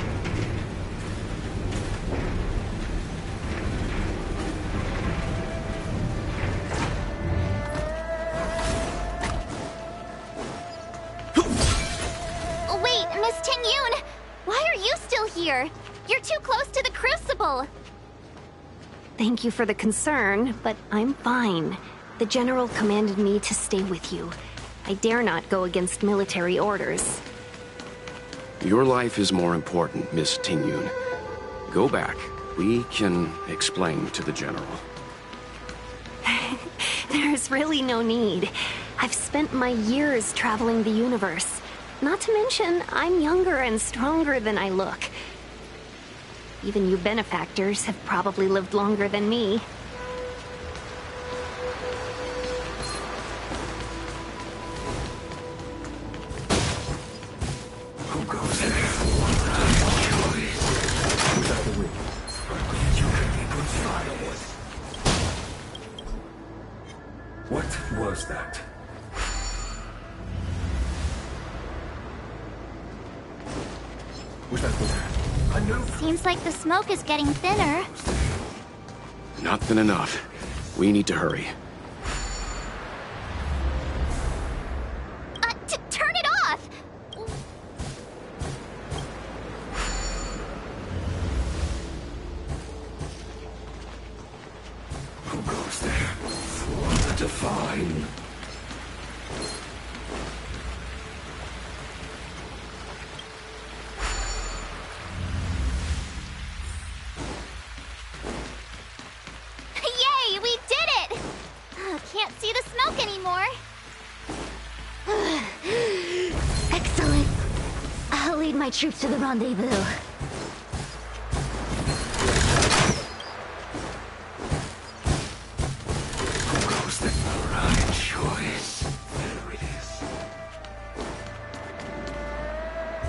Wait, Miss Tingyun! Why are you still here? You're too close to the Crucible! Thank you for the concern, but I'm fine. The General commanded me to stay with you. I dare not go against military orders. Your life is more important, Miss Tingyun. Go back. We can explain to the General. There's really no need. I've spent my years traveling the universe. Not to mention, I'm younger and stronger than I look. Even you benefactors have probably lived longer than me. Who goes there? Without the wind, you can be confined. What was that? Was that the... Seems like the smoke is getting thinner. Not thin enough. We need to hurry. Turn it off! Who goes there? For the divine. Yay, we did it! Can't see the smoke anymore. Excellent. I'll lead my troops to the rendezvous. Who goes there? The right choice. There it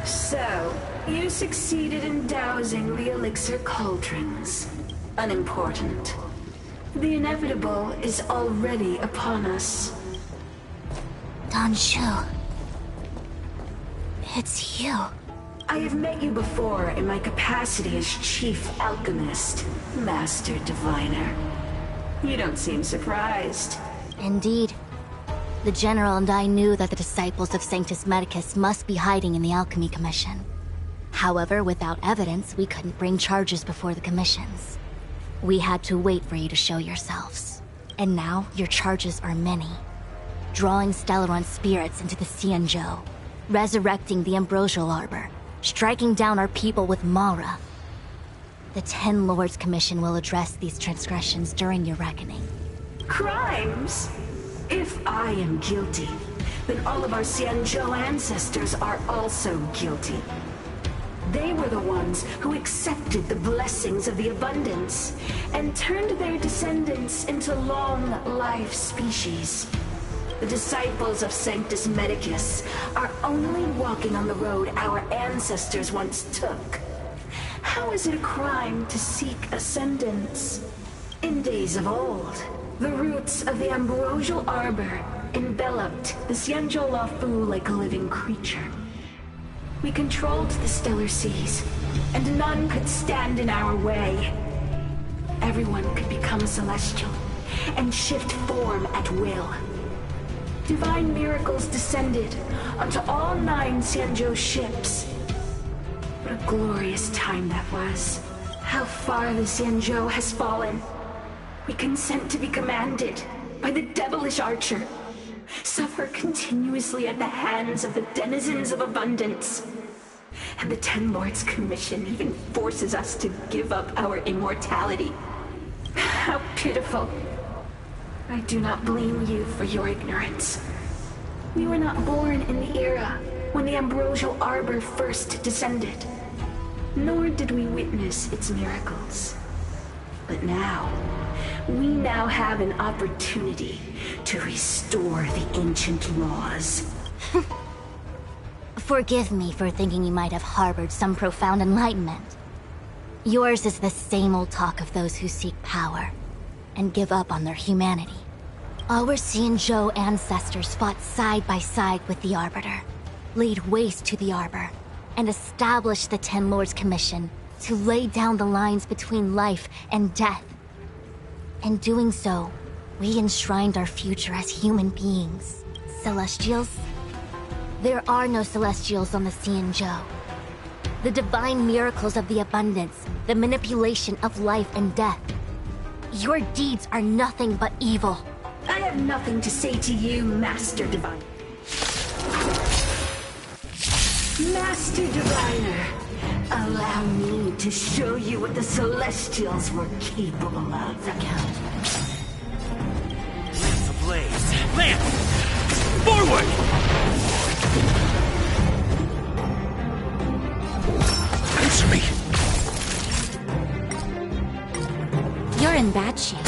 is. So, you succeeded in dousing the elixir cauldrons. Unimportant. The inevitable is already upon us. Dan Shu. It's you. I have met you before in my capacity as Chief Alchemist, Master Diviner. You don't seem surprised. Indeed. The General and I knew that the disciples of Sanctus Medicus must be hiding in the Alchemy Commission. However, without evidence, we couldn't bring charges before the commissions. We had to wait for you to show yourselves. And now, your charges are many. Drawing Stellaron spirits into the Xianzhou, resurrecting the Ambrosial Arbor, striking down our people with Mara. The Ten Lords Commission will address these transgressions during your reckoning. Crimes? If I am guilty, then all of our Xianzhou ancestors are also guilty. They were the ones who accepted the blessings of the abundance and turned their descendants into long-life species. The disciples of Sanctus Medicus are only walking on the road our ancestors once took. How is it a crime to seek ascendance? In days of old, the roots of the ambrosial arbor enveloped the Xianzhou Lafu like a living creature. We controlled the stellar seas, and none could stand in our way. Everyone could become a celestial and shift form at will. Divine miracles descended onto all 9 Xianzhou ships. What a glorious time that was. How far the Xianzhou has fallen. We consent to be commanded by the devilish archer. Suffer continuously at the hands of the denizens of abundance. And the Ten Lords Commission even forces us to give up our immortality. How pitiful. I do not blame you for your ignorance. We were not born in the era when the ambrosial arbor first descended, nor did we witness its miracles. But now, we now have an opportunity to restore the ancient laws. Forgive me for thinking you might have harbored some profound enlightenment. Yours is the same old talk of those who seek power and give up on their humanity. Our Xianzhou ancestors fought side by side with the Arbiter, laid waste to the Arbor, and established the Ten Lords Commission to lay down the lines between life and death. In doing so, we enshrined our future as human beings. Celestials? There are no Celestials on the Xianzhou. The divine miracles of the abundance, the manipulation of life and death. Your deeds are nothing but evil. I have nothing to say to you, Master Divine. Master Diviner, allow me to show you what the Celestials were capable of. Lance ablaze! Lance! Forward! Answer me! You're in bad shape.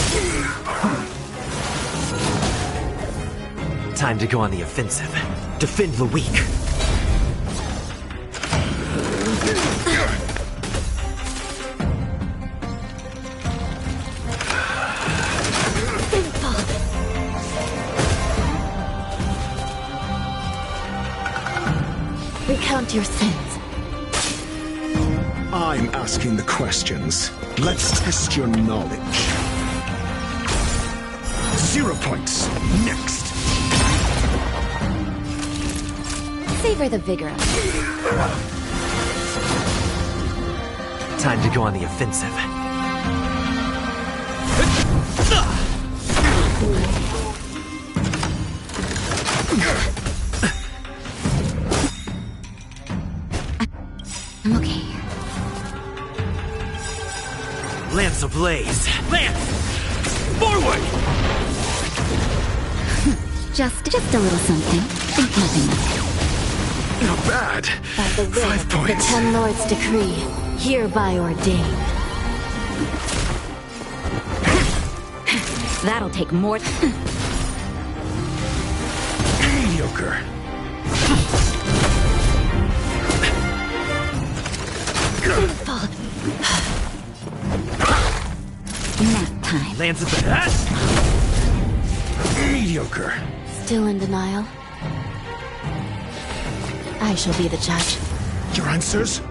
Time to go on the offensive. Defend the weak. Recount your sins. I'm asking the questions. Let's test your knowledge. 0 points. Next. Savor the vigor of it. Time to go on the offensive. I'm okay. Lance ablaze! Lance! Forward! Just a little something. Think nothing of it. Not bad. By the will 5 of the points. Ten Lords' decree, hereby ordained. That'll take more. Mediocre. Nap time. Lance at the hat! Mediocre. Still in denial? I shall be the judge. Your answers?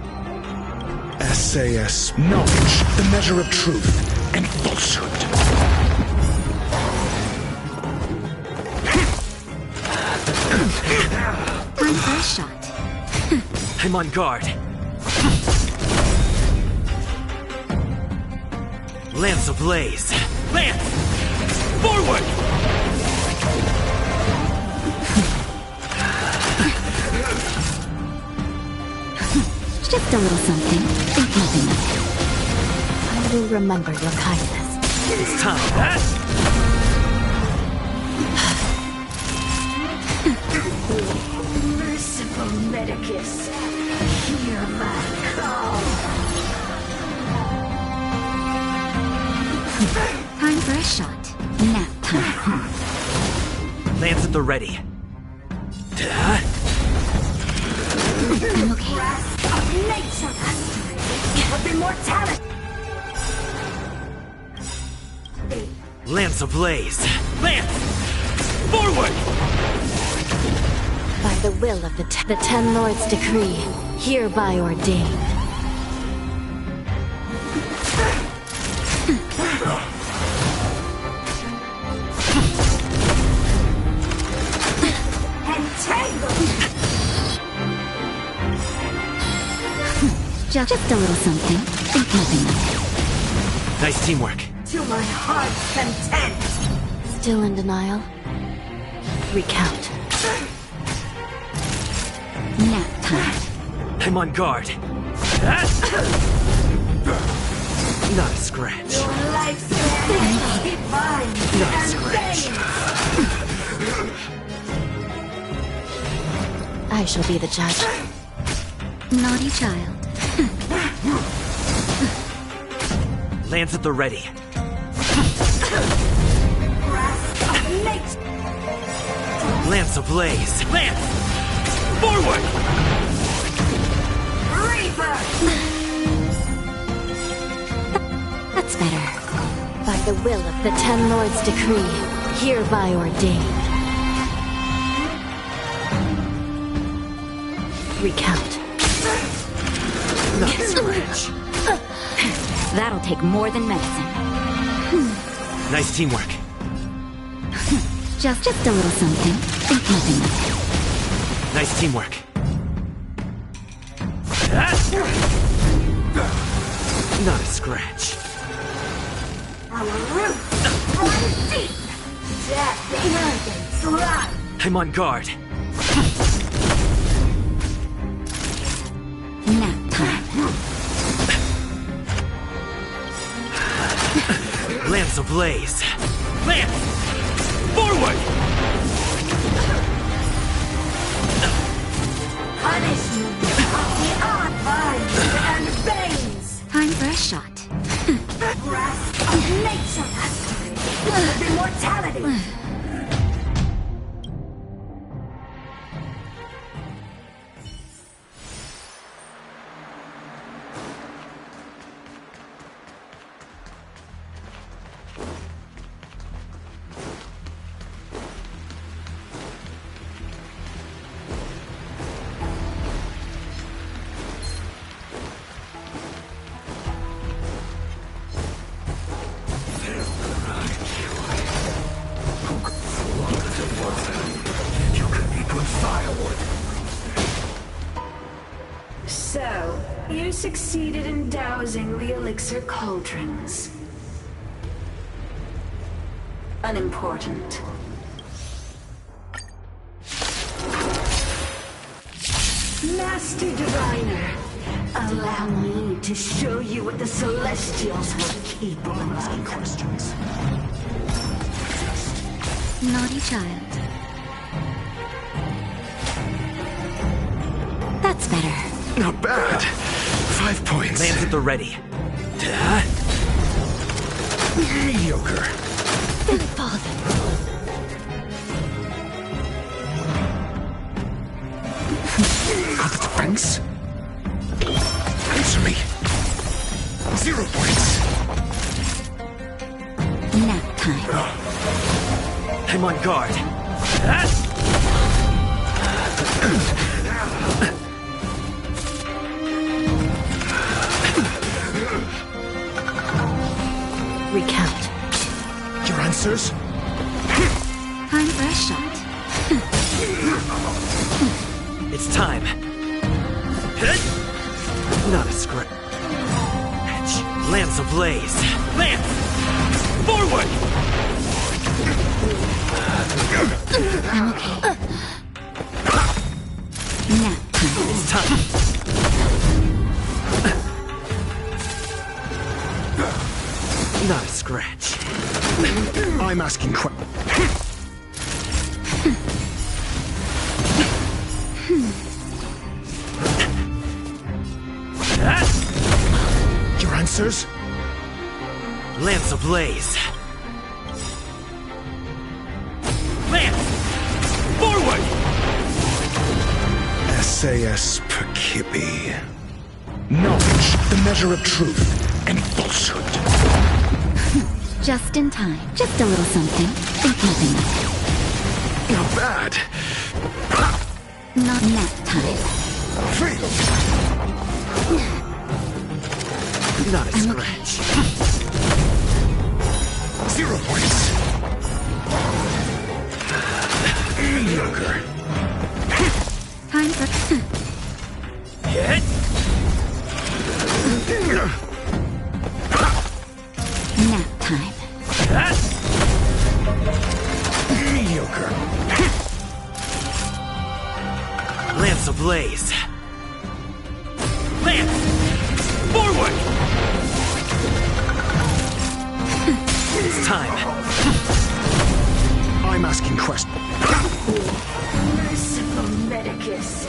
SAS. Knowledge, the measure of truth and falsehood. My first shot. I'm on guard. Lance ablaze! Lance! Forward! Just a little something. Think nothing of it. We'll remember your kindness. It's time. Merciful Medicus, hear my call. Time for a shot. Nap time. Lance at the ready. I'm okay. Grasp of nature, of immortality. Lance ablaze. Lance! Forward! By the will of the Ten Lords' decree, hereby ordained. Just a little something. Think nothing of it. Nice teamwork. To my heart's content. Still in denial? Recount. Nap time. I'm on guard. Not a scratch. Your lifespan divine Not a and scratch. I shall be the judge. Naughty child. Lance at the ready. Lance ablaze. Lance! Forward! That's better. By the will of the Ten Lords' decree, hereby ordained. Recount. Not a scratch. That'll take more than medicine. Nice teamwork. Just a little something. Think nothing of it. Nice teamwork. Not a scratch. Our roots run deep. Death, arrogance, life. I'm on guard. Nap time. Lance ablaze. Lance! Forward! Punishment of the odd vines and veins. Time for a shot. Grasp of nature, of immortality. So, you succeeded in dousing the elixir cauldrons. Unimportant. Master Diviner, allow me to show you what the Celestials were capable of. Questions. Naughty child. That's better. Not bad. 5 points. Lance at the ready. Mediocre. Father. For the defense? Answer me. 0 points. Nap time. I'm on guard. Recount. Your answers? Time for a shot. It's time. Not a scratch. Lance ablaze. Lance! Forward! I'm okay. Nap time. It's time. Not a scratch. I'm asking Your answers? Lance ablaze. Lance! Forward! SAS Perkipi. Knowledge, the measure of truth and falsehood. Just in time. Just a little something. Think nothing of Not bad. it. Not nap time. Not a scratch. 0 points. Mediocre. Time for... Hit! nap time. Mediocre. Lance ablaze. Lance! Forward! It's time. I'm asking questions. Merciful Medicus,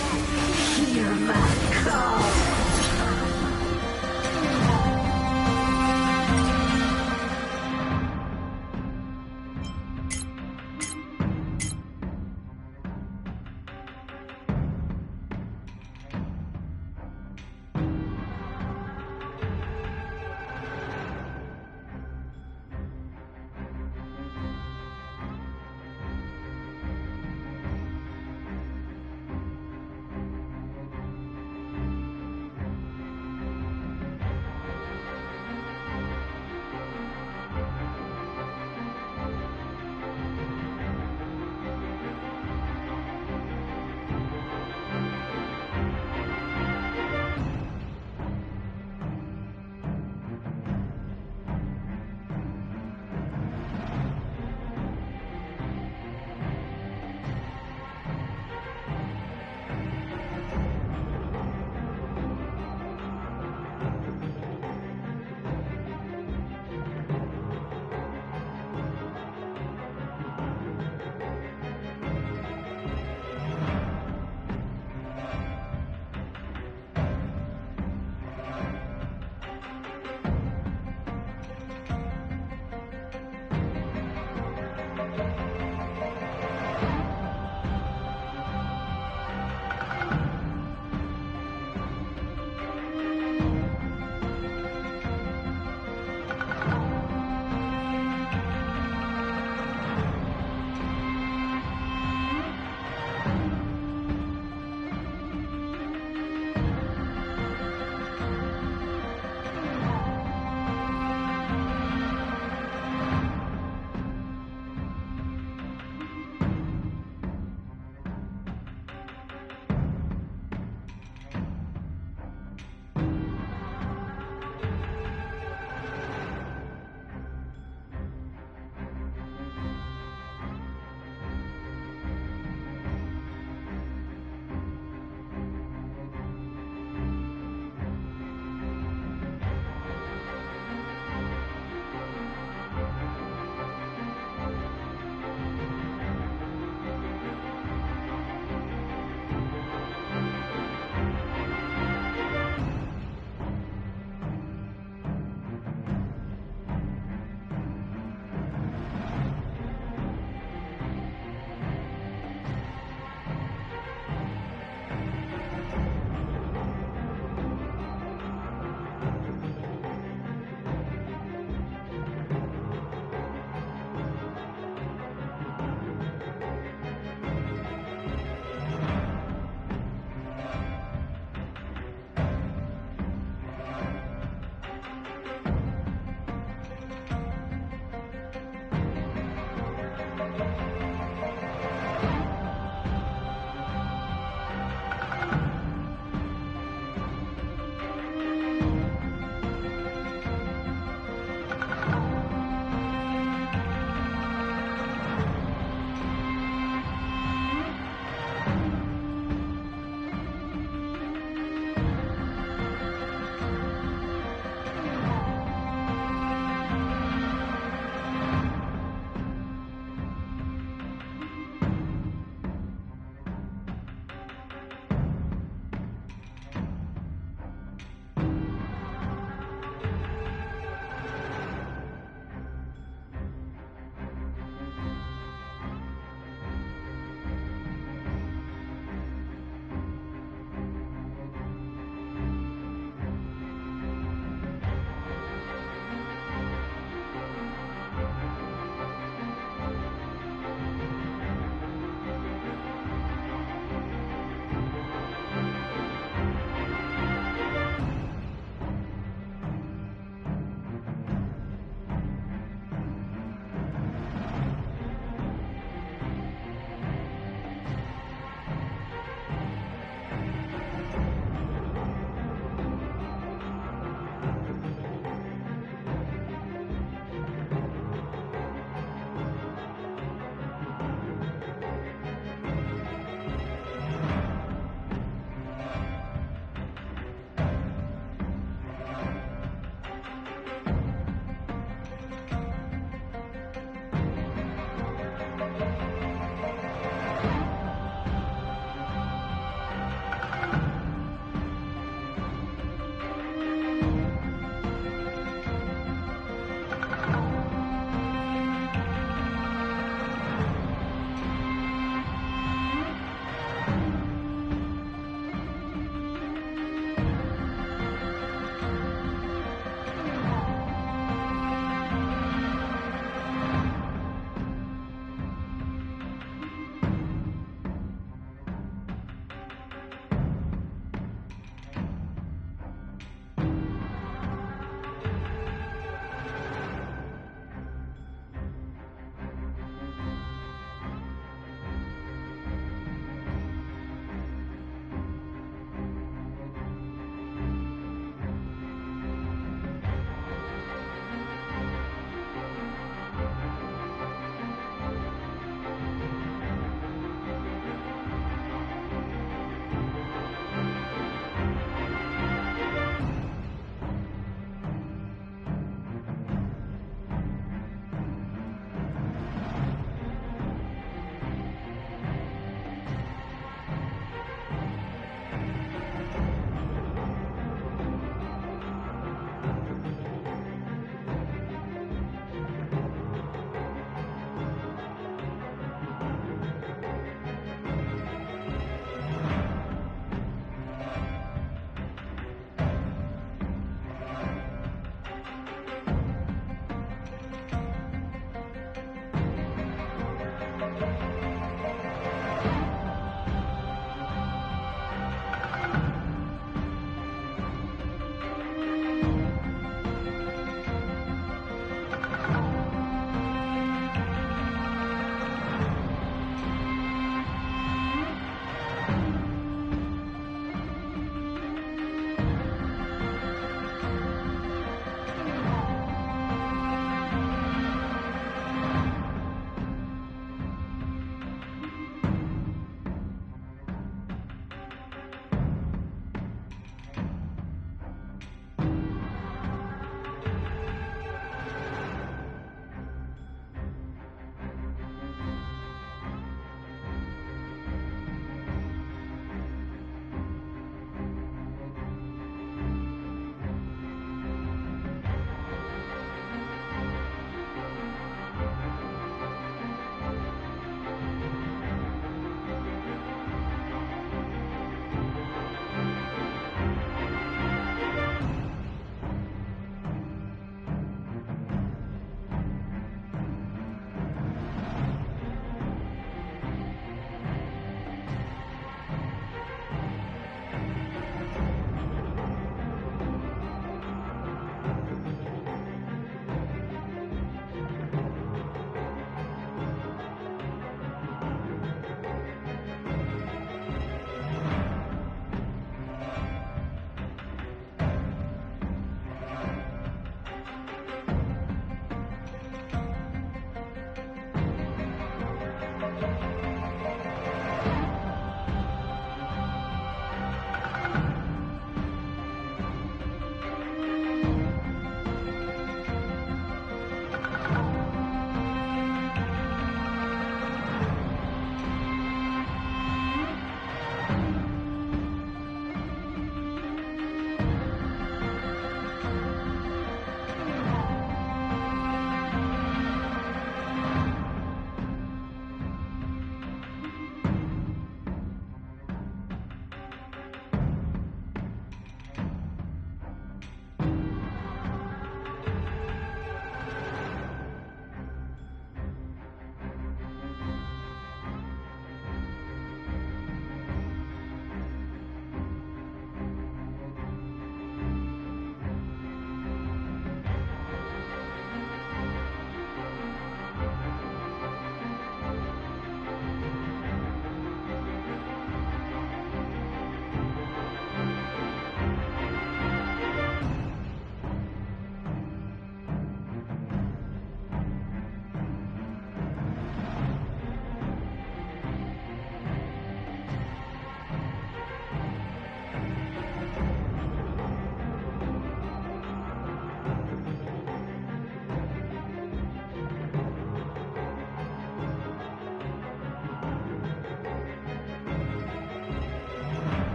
hear my call.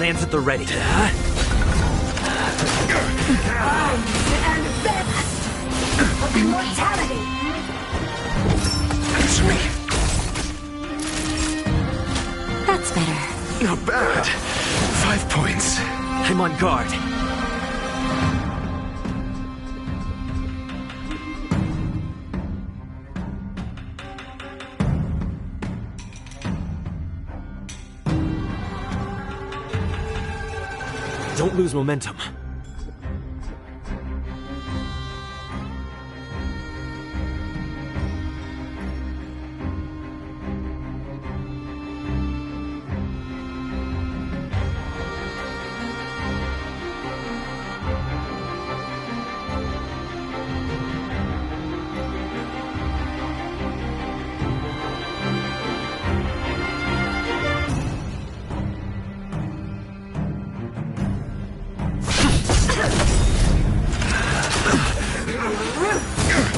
Lands at the ready. And best of immortality. Answer me. That's better. Not bad. 5 points. I'm on guard. Don't lose momentum.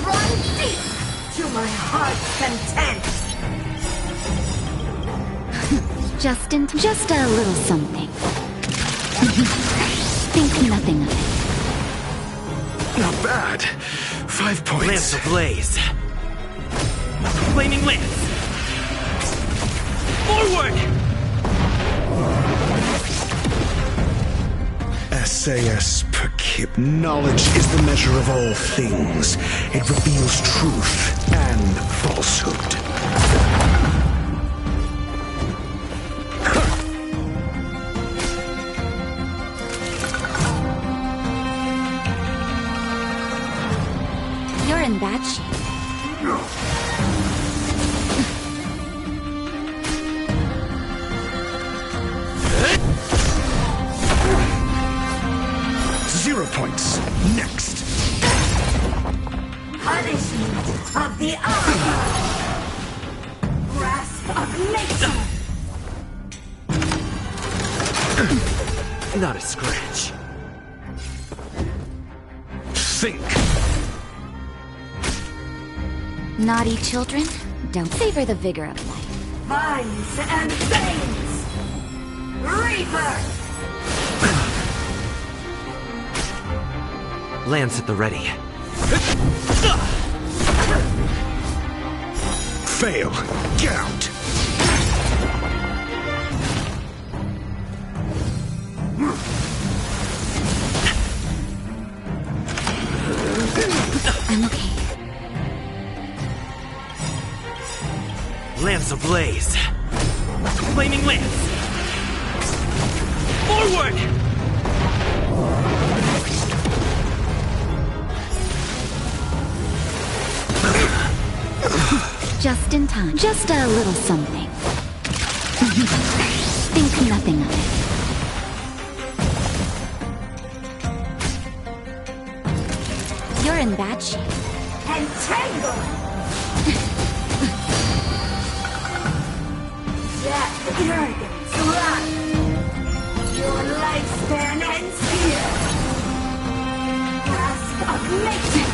Run deep to my heart's content. Just a little something. Think nothing of it. Not bad. 5 points. Lance ablaze. Flaming lance. Forward! SAS per kip. Knowledge is the measure of all things. It reveals truth and falsehood. You're in bad shape. Zero points. Next. Punishment of the eye. Grasp of nature. Not a scratch. Think. Naughty children, don't favor the vigor of life. Vines and veins. Reaper. Lance at the ready. Fail. Get out. I'm okay. Lance ablaze. Flaming lance. Forward! Just in time. Just a little something. Think nothing of it. You're in bad shape. Entangle. That arrogance run. Your lifespan ends here. Grasp of nature.